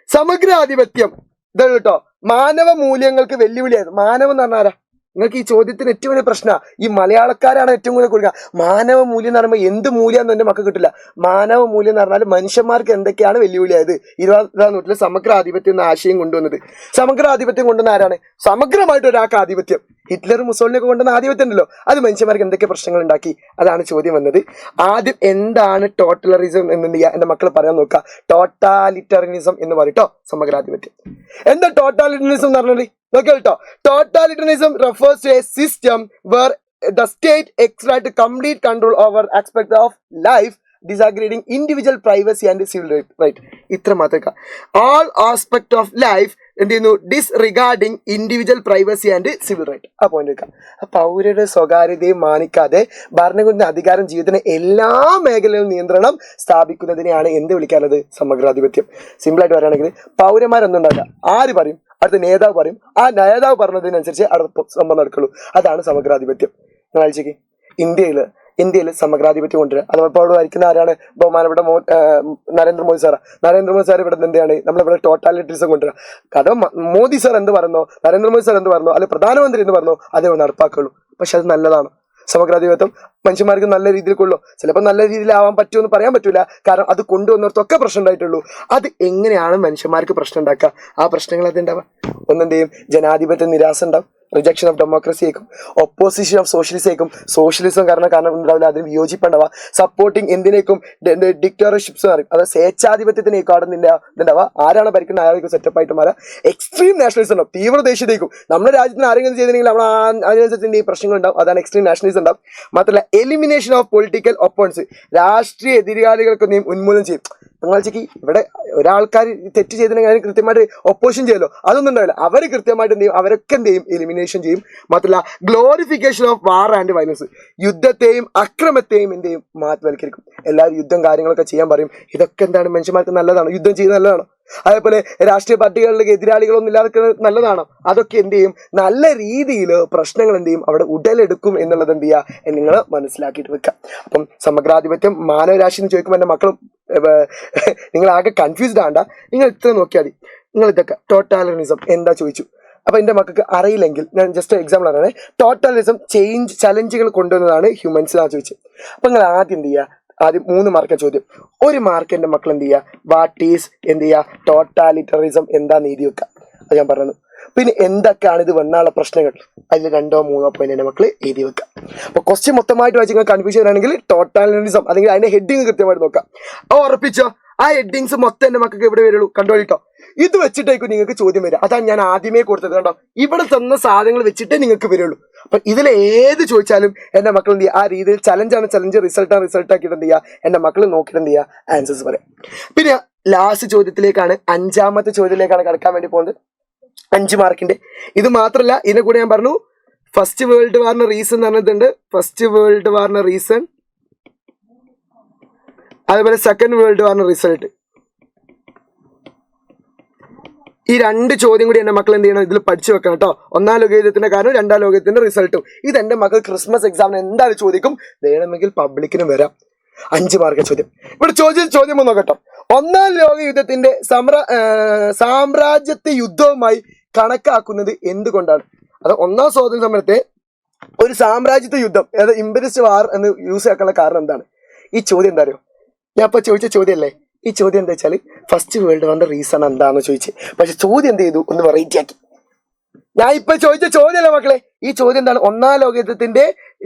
സമഗ്ര ആധിപത്യം ഇതാണ് കേട്ടോ, മാനവ മൂല്യങ്ങൾക്ക് വെല്ലുവിളിയായിരുന്നു. മാനവം എന്ന് പറഞ്ഞാൽ നിങ്ങൾക്ക് ഈ ചോദ്യത്തിന് ഏറ്റവും വലിയ പ്രശ്നമാണ്, ഈ മലയാളക്കാരാണ് ഏറ്റവും കൂടുതൽ കൊടുക്കുക. മാനവ മൂല്യം എന്ന് പറയുമ്പോൾ എന്ത് മൂല്യം എന്ന് എൻ്റെ മക്കൾ കിട്ടില്ല. മാനവ മൂല്യം എന്ന് പറഞ്ഞാൽ മനുഷ്യന്മാർക്ക് എന്തൊക്കെയാണ് വെല്ലുവിളിയായത്. 20-ാം നൂറ്റാണ്ടിൽ സമഗ്ര ആധിപത്യം എന്ന ആശയം കൊണ്ടുവന്നത്. സമഗ്ര ആധിപത്യം കൊണ്ടുവന്ന ആരാണ്? സമഗ്രമായിട്ട് ഒരാൾക്ക് ആധിപത്യം. ഹിറ്റ്ലർ മുസോളിനിയൊക്കെ കൊണ്ടുവന്ന ആധിപത്യം ഉണ്ടല്ലോ, അത് മനുഷ്യന്മാർക്ക് എന്തൊക്കെ പ്രശ്നങ്ങൾ ഉണ്ടാക്കി, അതാണ് ചോദ്യം വന്നത്. ആദ്യം എന്താണ് ടോട്ടലറിസം എന്ന് എൻ്റെ മക്കൾ പറയാൻ നോക്കുക. ടോട്ടാലിറ്ററിനിസം എന്ന് പറയട്ടോ സമഗ്രാധിപത്യം. എന്താ ടോട്ടാലിറ്ററിനിസം എന്ന് പറഞ്ഞാൽ നോക്കിയോ കേട്ടോ. ടോട്ടാലിറ്ററിനിസം refers to a system where the state exerts complete control over aspects of life, disagreeing individual privacy and civil right. ഇത്ര മാത്രം. All aspects of life എന്ത് ചെയ്യുന്നു, disregarding individual privacy and civil right. ആ പോയിന്റ് വെക്കാം. പൗരരുടെ സ്വകാര്യതയും മാനിക്കാതെ ഭരണകൂടത്തിന്റെ അധികാരം ജീവിതത്തിന് എല്ലാ മേഖലയിലും നിയന്ത്രണം സ്ഥാപിക്കുന്നതിനെയാണ് എന്ത് വിളിക്കാനുള്ളത്, സമഗ്രാധിപത്യം. സിമ്പിൾ ആയിട്ട് പറയുകയാണെങ്കിൽ പൗരന്മാരൊന്നുണ്ടാവില്ല, ആര് പറയും, അടുത്ത നേതാവ് പറയും, ആ നേതാവ് പറഞ്ഞതിനനുസരിച്ച് അടുത്ത സംഭവം നടക്കുള്ളൂ. അതാണ് സമഗ്രാധിപത്യം. നിങ്ങൾ ആലോചിക്ക്, ഇന്ത്യയിൽ സമഗ്രാധിപത്യം കൊണ്ടുവരിക. അതുപോലെ അവിടെ വരിക്കുന്ന ആരാണ്, ബഹുമാനപ്പെട്ട നരേന്ദ്രമോദി സാർ ഇവിടെ എന്താണ് നമ്മളിവിടെ ടോട്ടാലിറ്ററിസം കൊണ്ടുവരിക. കാരണം മോദി സാർ എന്ത് പറഞ്ഞോ, നരേന്ദ്രമോദി സാർ എന്ത് പറഞ്ഞോ, അല്ലെങ്കിൽ പ്രധാനമന്ത്രി എന്ന് പറഞ്ഞോ, അതേ നടപ്പാക്കുള്ളൂ. പക്ഷെ അത് നല്ലതാണ്. സമഗ്രാധിപത്യം മനുഷ്യന്മാർക്ക് നല്ല രീതിയിൽ കൊള്ളു. ചിലപ്പോൾ നല്ല രീതിയിലാവാൻ പറ്റുമെന്ന് പറയാൻ പറ്റൂല, കാരണം അത് കൊണ്ടുവന്നവർക്കൊക്കെ പ്രശ്നം ഉണ്ടായിട്ടുള്ളൂ. അത് എങ്ങനെയാണ് മനുഷ്യന്മാർക്ക് പ്രശ്നം ഉണ്ടാക്കുക? ആ പ്രശ്നങ്ങൾ അത് ഉണ്ടാവുക. ഒന്നെന്ത് ചെയ്യും, ജനാധിപത്യ നിരാശ ഉണ്ടാവും, റിജക്ഷൻ ഓഫ് ഡെമോക്രസി ആയിരിക്കും, ഒപ്പോസിഷൻ ഓഫ് സോഷ്യലിസം ആയിരിക്കും. സോഷ്യലിസം കാരണം ഉണ്ടാവില്ല, അതിന് വിയോജിപ്പുണ്ടാവുക. സപ്പോർട്ടിങ് എന്തിനേക്കും ഡിക്റ്റേറ്റർഷിപ്സ് പറയും, അതായത് സ്വേച്ഛാധിപത്യത്തിനേക്കും അവിടെ ഇതുണ്ടാവുക. ആരാണ് ഭരിക്കുന്നത് അയാൾക്ക് സെറ്റപ്പായിട്ട് മാറുക. എക്സ്ട്രീം നാഷണലിസം ഉണ്ടാവും, തീവ്ര ദേശീയതയ്ക്കും. നമ്മുടെ രാജ്യത്തിന് ആരെങ്കിലും ചെയ്തിട്ടുണ്ടെങ്കിൽ നമ്മൾ അതിനനുസരിച്ച് ഈ പ്രശ്നങ്ങൾ ഉണ്ടാവും. അതാണ് എക്സ്ട്രീം നാഷണലിസം ഉണ്ടാവും. മാത്രമല്ല എലിമിനേഷൻ ഓഫ് പൊളിറ്റിക്കൽ ഒപ്പോണൻസ്, രാഷ്ട്രീയ എതിരാളികൾക്ക് നീ ഉന്മൂലനം ചെയ്യും. നിങ്ങളേക്ക് ഇവിടെ ഒരാൾക്കാർ തെറ്റ് ചെയ്തിട്ടുണ്ടെങ്കിൽ അതിന് കൃത്യമായിട്ട് ഒപ്പോസിഷൻ ചെയ്യല്ലോ, അതൊന്നും ഉണ്ടാവില്ല. അവർ കൃത്യമായിട്ട് എന്ത് ചെയ്യും, അവരൊക്കെ എന്ത് ചെയ്യും, എലിമിനേഷൻ ചെയ്യും. മാത്രമല്ല glorification of war and violence, യുദ്ധത്തെയും അക്രമത്തെയും എന്ത് ചെയ്യും, മാറ്റിവൽക്കരിക്കും. എല്ലാവരും യുദ്ധം കാര്യങ്ങളൊക്കെ ചെയ്യാൻ പറയും. ഇതൊക്കെ എന്താണ്, മനുഷ്യന്മാർക്ക് നല്ലതാണ്, യുദ്ധം ചെയ്യുന്നത് നല്ലതാണ്. അതേപോലെ രാഷ്ട്രീയ പാർട്ടികളിലേക്ക് എതിരാളികളൊന്നും ഇല്ലാതെ നല്ലതാണോ, അതൊക്കെ എന്ത് ചെയ്യും, നല്ല രീതിയിൽ പ്രശ്നങ്ങൾ എന്ത് ചെയ്യും, അവിടെ ഉടലെടുക്കും എന്നുള്ളത് എന്ത് ചെയ്യുക, നിങ്ങൾ മനസ്സിലാക്കിയിട്ട് വെക്കുക. അപ്പം സമഗ്രാധിപത്യം മാനവരാശി എന്ന് ചോദിക്കുമ്പോൾ എൻ്റെ മക്കളും നിങ്ങൾ ആകെ കൺഫ്യൂസ്ഡ് ആണ്ട. നിങ്ങൾ ഇത്ര നോക്കിയാൽ മതി. നിങ്ങൾ ഇതൊക്കെ ടോട്ടാലിറ്ററിസം എന്താ ചോദിച്ചു. അപ്പൊ എൻ്റെ മക്കൾക്ക് അറിയില്ലെങ്കിൽ ഞാൻ ജസ്റ്റ് എക്സാമ്പിൾ ആണ്. ടോട്ടാലിസം ചലഞ്ചുകൾ കൊണ്ടുവന്നതാണ് ഹ്യൂമൻസ് എന്നാണ് ചോദിച്ചത്. അപ്പൊ നിങ്ങൾ ആദ്യം എന്ത് ചെയ്യുക, ആദ്യം 3 മാർക്ക് ചോദ്യം, 1 മാർക്ക് എൻ്റെ മക്കൾ എന്ത് ചെയ്യുക, വാട്ട് ഈസ് എന്ത് ചെയ്യുക, ടോട്ടാലിറ്ററിസം എന്താന്ന് എഴുതി വെക്കുക. അത് ഞാൻ പറഞ്ഞു. പിന്നെ എന്തൊക്കെയാണ് ഇത് വന്നാലുള്ള പ്രശ്നങ്ങൾ, അതിൽ 2 or 3 പോയിന്റ് എൻ്റെ മക്കൾ എഴുതി വെക്കുക. അപ്പൊ ക്വസ്റ്റ്യൻ മൊത്തമായിട്ട് വായിച്ച് നിങ്ങൾ കൺഫ്യൂഷൻ ആണെങ്കിൽ ടോട്ടാലിറ്ററിസം അല്ലെങ്കിൽ അതിന്റെ ഹെഡിങ് കൃത്യമായിട്ട് നോക്കാം. ഉറപ്പിച്ചോ, ആ ഹെഡിങ്സ് മൊത്തം എൻ്റെ മക്കൾക്ക് ഇവിടെ വരുള്ളൂ. കണ്ടോളിട്ടോ, ഇത് വെച്ചിട്ടേക്കും നിങ്ങൾക്ക് ചോദ്യം വരിക. അതാണ് ഞാൻ ആദ്യമേ കൊടുത്തത്. കണ്ടോ, ഇവിടെ തന്ന സാധനങ്ങൾ വെച്ചിട്ടേ നിങ്ങൾക്ക് വരുള്ളൂ. അപ്പൊ ഇതിൽ ഏത് ചോദിച്ചാലും എന്റെ മക്കൾ എന്ത് ചെയ്യുക, ആ രീതിയിൽ ചലഞ്ചാണ് ചലഞ്ച്, റിസൾട്ടാണ് റിസൾട്ട് ആക്കിയിട്ട് എന്ത് ചെയ്യുക, എന്റെ മക്കൾ നോക്കിയിട്ട് എന്ത് ചെയ്യുക, ആൻസേഴ്സ് പറയാം. പിന്നെ ലാസ്റ്റ് ചോദ്യത്തിലേക്കാണ്, 5ാമത്തെ ചോദ്യത്തിലേക്കാണ് കടക്കാൻ വേണ്ടി പോകുന്നത്. 5 മാർക്കിന്റെ. ഇത് മാത്രമല്ല, ഇതിനെ കൂടെ ഞാൻ പറഞ്ഞു ഫസ്റ്റ് വേൾഡ് വാറിന് റീസൺ എന്ന് പറഞ്ഞിട്ടുണ്ട്. ഫസ്റ്റ് വേൾഡ് വാറിന് റീസൺ, അതുപോലെ സെക്കൻഡ് വേൾഡ് വാറിന് റിസൾട്ട്. ഈ 2 ചോദ്യം കൂടി എന്റെ മക്കൾ എന്ത് ചെയ്യണം, ഇതിൽ പഠിച്ചു വെക്കണം കേട്ടോ. 1ാം ലോകയുദ്ധത്തിന്റെ കാരണം, 2ാം ലോകത്തിന്റെ റിസൾട്ടും. ഇത് എന്റെ മക്കൾ ക്രിസ്മസ് എക്സാമിന് എന്തായാലും ചോദിക്കും. വേണമെങ്കിൽ പബ്ലിക്കിനും വരാം. 5 മാർക്ക് ചോദ്യം. ഇവിടെ ചോദ്യം ഒന്ന് നോക്കട്ടോ. 1ാം ലോക യുദ്ധത്തിന്റെ സാമ്രാജ്യത്വ യുദ്ധവുമായി കണക്കാക്കുന്നത് എന്തുകൊണ്ടാണ്? അത് 1ാം സ്വാതന്ത്ര്യ സമരത്തെ ഒരു സാമ്രാജ്യത്വ യുദ്ധം, അതായത് ഇംപീരിയലിസ്റ്റ് വാർ എന്ന് യൂസ് ആക്കാനുള്ള കാരണം എന്താണ്? ഈ ചോദ്യം എന്താ അറിയോ? ഞാൻ ഇപ്പൊ ചോദിച്ച ചോദ്യമല്ലേ ഈ ചോദ്യം? എന്താ വെച്ചാൽ ഫസ്റ്റ് വേൾഡ് വാറിന്റെ റീസൺ എന്താണെന്ന് ചോദിച്ചു. പക്ഷെ ചോദ്യം എന്ത് ചെയ്തു, ഒന്ന് വെറൈറ്റി ആക്കി. ഞാൻ ഇപ്പൊ ചോദിച്ച ചോദ്യമല്ല മക്കളെ, ഈ ചോദ്യം എന്താണ്? 1ാം ലോക യുദ്ധത്തിന്റെ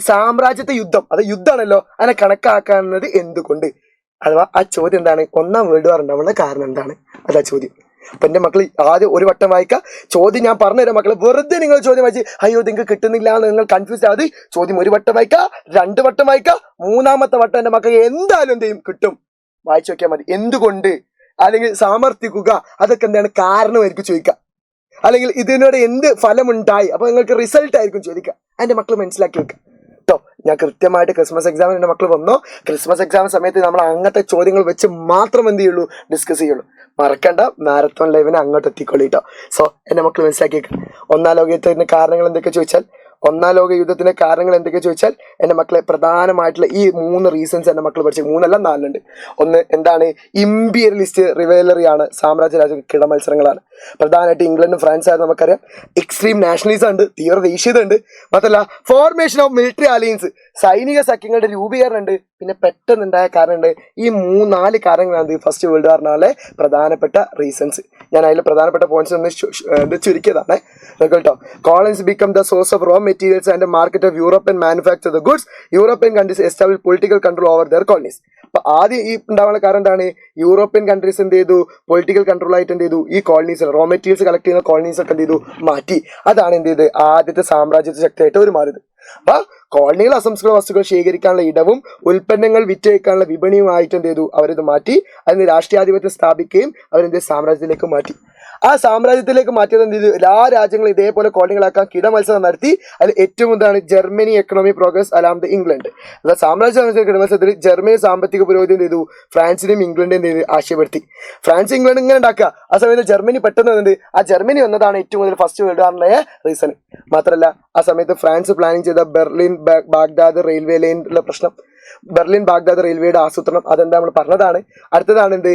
സാമ്രാജ്യത്വ യുദ്ധം, അത് യുദ്ധമാണല്ലോ, അതിനെ കണക്കാക്കുന്നത് എന്തുകൊണ്ട്? അഥവാ ആ ചോദ്യം എന്താണ്? 1ാം വേൾഡ് വാർ ഉണ്ടാവുന്ന കാരണം എന്താണ്? അതാ ചോദ്യം. അപ്പൊ എന്റെ മക്കൾ ആദ്യം ഒരു വട്ടം വായിക്കുക. ചോദ്യം ഞാൻ പറഞ്ഞുതരാം മക്കളെ. വെറുതെ നിങ്ങൾ ചോദ്യം വായിച്ച് അയ്യോ നിങ്ങൾക്ക് കിട്ടുന്നില്ല എന്ന് നിങ്ങൾ കൺഫ്യൂസ് ആവാതെ ചോദ്യം ഒരു വട്ടം വായിക്കുക, 2 വട്ടം വായിക്കുക, 3ാമത്തെ വട്ടം എന്റെ മക്കൾ എന്തായാലും എന്ത് ചെയ്യും, കിട്ടും. വായിച്ചു നോക്കിയാൽ മതി. എന്തുകൊണ്ട്, അല്ലെങ്കിൽ സമർത്ഥിക്കുക, അതൊക്കെ എന്താണ് കാരണമായിരിക്കും ചോദിക്കുക. അല്ലെങ്കിൽ ഇതിനോട് എന്ത് ഫലമുണ്ടായി, അപ്പൊ നിങ്ങൾക്ക് റിസൾട്ട് ആയിരിക്കും ചോദിക്കുക. അതിന്റെ മക്കൾ മനസ്സിലാക്കി വെക്കുക കേട്ടോ. ഞാൻ കൃത്യമായിട്ട് ക്രിസ്മസ് എക്സാമിന് എന്റെ മക്കൾ വന്നോ, ക്രിസ്മസ് എക്സാം സമയത്ത് നമ്മൾ അങ്ങനത്തെ ചോദ്യങ്ങൾ വെച്ച് മാത്രം എന്ത് ചെയ്യുള്ളൂ, ഡിസ്കസ് ചെയ്യുള്ളൂ. മറക്കണ്ട, മാരത്തോൺ ലൈവിനെ അങ്ങോട്ട് എത്തിക്കൊള്ളി കേട്ടോ. സോ എന്റെ മക്കൾ മനസ്സിലാക്കി വെക്കുക. 1ാം ലോക യുദ്ധത്തിന്റെ കാരണങ്ങൾ എന്തൊക്കെ ചോദിച്ചാൽ, 1ാം ലോക യുദ്ധത്തിന്റെ കാരണങ്ങൾ എന്തൊക്കെ ചോദിച്ചാൽ എന്റെ മക്കളെ പ്രധാനമായിട്ടുള്ള ഈ 3 റീസൺസ് എന്റെ മക്കൾ പഠിച്ചു. 3 അല്ല 4 ഉണ്ട്. ഒന്ന് എന്താണ്? ഇമ്പീരിയലിസ്റ്റ് റിവൈലറി ആണ്, സാമ്രാജ്യ രാജ്യ കിട മത്സരങ്ങളാണ്. പ്രധാനമായിട്ട് ഇംഗ്ലണ്ടും ഫ്രാൻസ് ആയിരുന്നു നമുക്കറിയാം. എക്സ്ട്രീം നാഷണലിസം ഉണ്ട്, തീവ്ര ദേശീയത ഉണ്ട്. മാത്രമല്ല ഫോർമേഷൻ ഓഫ് മിലിറ്ററി അലയൻസ്, സൈനിക സഖ്യങ്ങളുടെ രൂപീകരണം ഉണ്ട്. പിന്നെ പെട്ടെന്നുണ്ടായ കാരണമുണ്ട്. ഈ 3-4 കാരണങ്ങളാണ് ഫസ്റ്റ് വേൾഡ് വാറിനാലെ പ്രധാനപ്പെട്ട റീസൺസ്. ഞാൻ അതിൽ പ്രധാനപ്പെട്ട പോയിന്റ്സ് ഒന്ന് ചുരുക്കിയതാണ് കേട്ടോ. Colonies become the source of raw materials and market of European manufacture the goods. European countries establish political control over their colonies. അപ്പൊ ആദ്യം ഈ ഉണ്ടാവാനുള്ള കാരണം എന്താണ്? യൂറോപ്യൻ കൺട്രീസ് എന്ത് ചെയ്തു, പൊളിറ്റിക്കൽ കൺട്രോൾ ആയിട്ട് എന്ത് ചെയ്തു, ഈ കോളനീസ് റോ മെറ്റീരിയൽസ് കളക്ട് ചെയ്യുന്ന കോളനീസ് ഒക്കെ എന്ത് ചെയ്തു, മാറ്റി. അതാണ് എന്ത് ചെയ്ത് ആദ്യത്തെ സാമ്രാജ്യത്വ ശക്തിയായിട്ട് അവർ മാറിയത്. അപ്പൊ കോളനികൾ അസംസ്കൃത വസ്തുക്കൾ ശേഖരിക്കാനുള്ള ഇടവും ഉൽപ്പന്നങ്ങൾ വിറ്റഴിക്കാനുള്ള വിപണിയുമായിട്ട് എന്ത് ചെയ്തു, അവരിത് മാറ്റി. അതിന് രാഷ്ട്രീയാധിപത്യം സ്ഥാപിക്കുകയും അവരെന്ത് സാമ്രാജ്യത്തിലേക്ക് മാറ്റി. ആ സാമ്രാജ്യത്തിലേക്ക് മാറ്റിയത് എന്ത് ചെയ്തു, എല്ലാ രാജ്യങ്ങളും ഇതേപോലെ കോളനികളാക്കാൻ കിടമത്സരം നടത്തി. അതിൽ ഏറ്റവും എന്താണ് Germany economy progress alarm the England. അതായത് സാമ്രാജ്യ കിടമത്സരത്തിൽ ജർമ്മനി സാമ്പത്തിക പുരോഗതി എന്ത് ചെയ്തു, ഫ്രാൻസിനെയും ഇംഗ്ലണ്ടിനെയും എന്ത് ചെയ്തു, ആശയപ്പെടുത്തി. ഫ്രാൻസ് ഇംഗ്ലണ്ട് ഇങ്ങനെ ഉണ്ടാക്കുക. ആ സമയത്ത് ജർമ്മനി പെട്ടെന്ന് വന്നത്, ആ ജർമ്മനി വന്നതാണ് ഏറ്റവും കൂടുതൽ ഫസ്റ്റ് വേൾഡ് വാറിന്റെ റീസൺ. മാത്രമല്ല ആ സമയത്ത് ഫ്രാൻസ് പ്ലാനിങ് ചെയ്ത ബെർലിൻ ബാഗ്ദാദ് റെയിൽവേ ലൈനിലുള്ള പ്രശ്നം, ബെർലിൻ ബാഗ്ദാദ് റെയിൽവേയുടെ ആസൂത്രണം, അതെന്താ നമ്മൾ പറഞ്ഞതാണ്. അടുത്തതാണ് എന്ത്,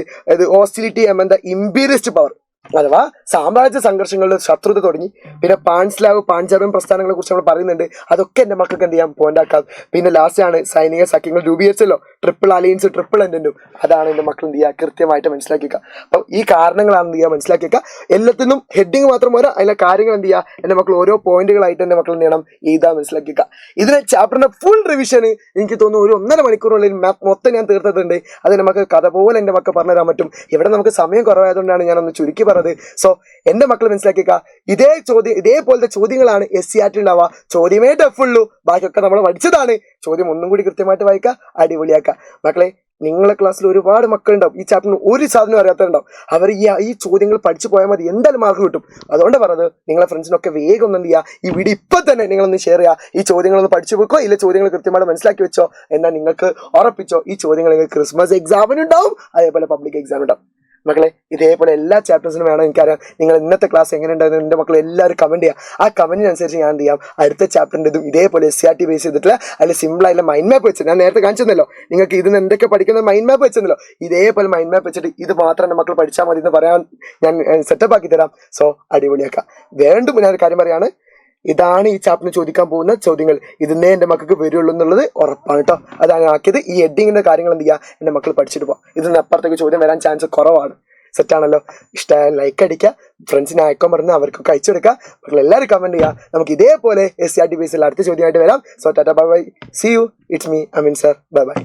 ഹോസ്റ്റിലിറ്റി എന്ന ഇമ്പീരിയലിസ്റ്റ് പവർ, അഥവാ സാമ്രാജ്യ സംഘർഷങ്ങളുടെ ശത്രുത തുടങ്ങി. പിന്നെ പാൻസ്ലാവ് പാഞ്ചർമൻ പ്രസ്ഥാനങ്ങളെ കുറിച്ച് നമ്മൾ പറയുന്നുണ്ട്. അതൊക്കെ എന്റെ മക്കൾക്ക് എന്ത് ചെയ്യാം, പോയിന്റ് ആക്കാം. പിന്നെ ലാസ്റ്റ് ആണ് സൈനിക സഖ്യങ്ങൾ രൂപീകരിച്ചല്ലോ, ട്രിപ്പിൾ അലയൻസ് ട്രിപ്പിൾ എൻഡും. അതാണ് എന്റെ മക്കൾ എന്ത് ചെയ്യുക, കൃത്യമായിട്ട് മനസ്സിലാക്കിക്കുക. അപ്പൊ ഈ കാരണങ്ങളാണ് എന്ത് ചെയ്യുക, മനസ്സിലാക്കിക്കുക. എല്ലാത്തിനും ഹെഡിങ് മാത്രം പോരാ, അതിലെ കാര്യങ്ങൾ എന്ത് ചെയ്യുക, എന്റെ മക്കൾ ഓരോ പോയിന്റുകളായിട്ട് എന്റെ മക്കൾ എന്ത് ചെയ്യണം, എഴുതാൻ മനസ്സിലാക്കിക്കുക. ഇതിന് ചാപ്റ്ററിന്റെ ഫുൾ റിവിഷന് എനിക്ക് തോന്നുന്നു ഒരു 1.5 മണിക്കൂറുള്ളിൽ മൊത്തം ഞാൻ തീർത്തിട്ടുണ്ട്. അത് നമുക്ക് കഥ പോലെ എന്റെ മക്കൾ പറഞ്ഞു തരാൻ പറ്റും. ഇവിടെ നമുക്ക് സമയം കുറവായതുകൊണ്ടാണ് ഞാനൊന്ന് ചുരുക്കി പറഞ്ഞത്. സോ എന്റെ മക്കൾ മനസ്സിലാക്കിക്കുക, ഇതേപോലത്തെ ചോദ്യങ്ങളാണ് SCERT ഉണ്ടാവുക. ചോദ്യമേ ടഫുള്ളൂ, ബാക്കിയൊക്കെ നമ്മൾ പഠിച്ചതാണ്. ചോദ്യം ഒന്നും കൂടി കൃത്യമായിട്ട് വായിക്കുക, അടിപൊളിയാക്കുക. മക്കളെ നിങ്ങളെ ക്ലാസ്സിൽ ഒരുപാട് മക്കളുണ്ടാവും ഈ ചാപ്റ്ററിന് ഒരു സാധനം അറിയാത്തവരുണ്ടാവും. അവർ ഈ ചോദ്യങ്ങൾ പഠിച്ചു പോയാൽ മതി, എന്തായാലും മാർക്ക് കിട്ടും. അതുകൊണ്ട് പറഞ്ഞത് നിങ്ങളെ ഫ്രണ്ട്സിനൊക്കെ വേഗം ഒന്ന് എന്ത് ചെയ്യുക, ഈ വീഡിയോ ഇപ്പൊ തന്നെ നിങ്ങളൊന്ന് ഷെയർ ചെയ്യുക. ഈ ചോദ്യങ്ങളൊന്ന് പഠിച്ചു വെക്കോ, ഇല്ല ചോദ്യങ്ങൾ കൃത്യമായിട്ട് മനസ്സിലാക്കി വെച്ചോ. എന്നാൽ നിങ്ങൾക്ക് ഉറപ്പിച്ചോ ഈ ചോദ്യങ്ങൾ നിങ്ങൾക്ക് ക്രിസ്മസ് എക്സാമിനുണ്ടാവും, അതേപോലെ പബ്ലിക് എക്സാം ഉണ്ടാവും. മക്കളെ ഇതേപോലെ എല്ലാ ചാപ്റ്റേഴ്സിനും വേണം. എനിക്കറിയാം നിങ്ങൾ ഇന്നത്തെ ക്ലാസ് എങ്ങനെ ഉണ്ടായിരുന്നു, എൻ്റെ മക്കൾ എല്ലാവരും കമന്റ് ചെയ്യുക. ആ കമന്റിനനുസരിച്ച് ഞാൻ എന്ത് ചെയ്യാം, അടുത്ത ചാപ്റ്ററിൻ്റെതും ഇതേപോലെ SCERT ബേസ് ചെയ്തിട്ടുള്ള അതിൽ സിമ്പിൾ ആയിട്ടുള്ള മൈൻഡ് മാപ്പ് വെച്ച് ഞാൻ നേരത്തെ കാണിച്ചെന്നല്ലോ, നിങ്ങൾക്ക് ഇതിന് എന്തൊക്കെ പഠിക്കുന്ന മൈൻഡ് മാപ്പ് വെച്ചെന്നല്ലോ, ഇതേപോലെ മൈൻഡ് മാപ്പ് വെച്ചിട്ട് ഇത് മാത്രം എൻ്റെ മക്കൾ പഠിച്ചാൽ മതി എന്ന് പറയാൻ ഞാൻ സെറ്റപ്പ് ആക്കി തരാം. സോ അടിപൊളിയാക്കാം. വീണ്ടും ഞാൻ ഒരു കാര്യം പറയാണ്, ഇതാണ് ഈ ചാപ്റ്ററിന് ചോദിക്കാൻ പോകുന്ന ചോദ്യങ്ങൾ. ഇതിന്നേ എൻ്റെ മക്കൾക്ക് വരുള്ളൂ എന്നുള്ളത് ഉറപ്പാണ് കേട്ടോ. അതാണ് ആക്കിയത്. ഈ ഹെഡിങ്ങിന്റെ കാര്യങ്ങൾ എന്ത് ചെയ്യുക, എൻ്റെ മക്കൾ പഠിച്ചിട്ട് പോകാം. ഇതിന് അപ്പുറത്തേക്ക് ചോദ്യം വരാൻ ചാൻസ് കുറവാണ്. സെറ്റാണല്ലോ. ഇഷ്ടമായ ലൈക്ക് അടിക്കുക, ഫ്രണ്ട്സിനെ അയക്കാൻ പറഞ്ഞ് അവർക്കൊക്കെ അയച്ചെടുക്കുക. മക്കൾ എല്ലാവരും കമന്റ് ചെയ്യുക. നമുക്ക് ഇതേപോലെ SCERT ബേസിൽ അടുത്ത ചോദ്യമായിട്ട് വരാം. So tata bye bye, see you, it's me Ameen sir, bye by.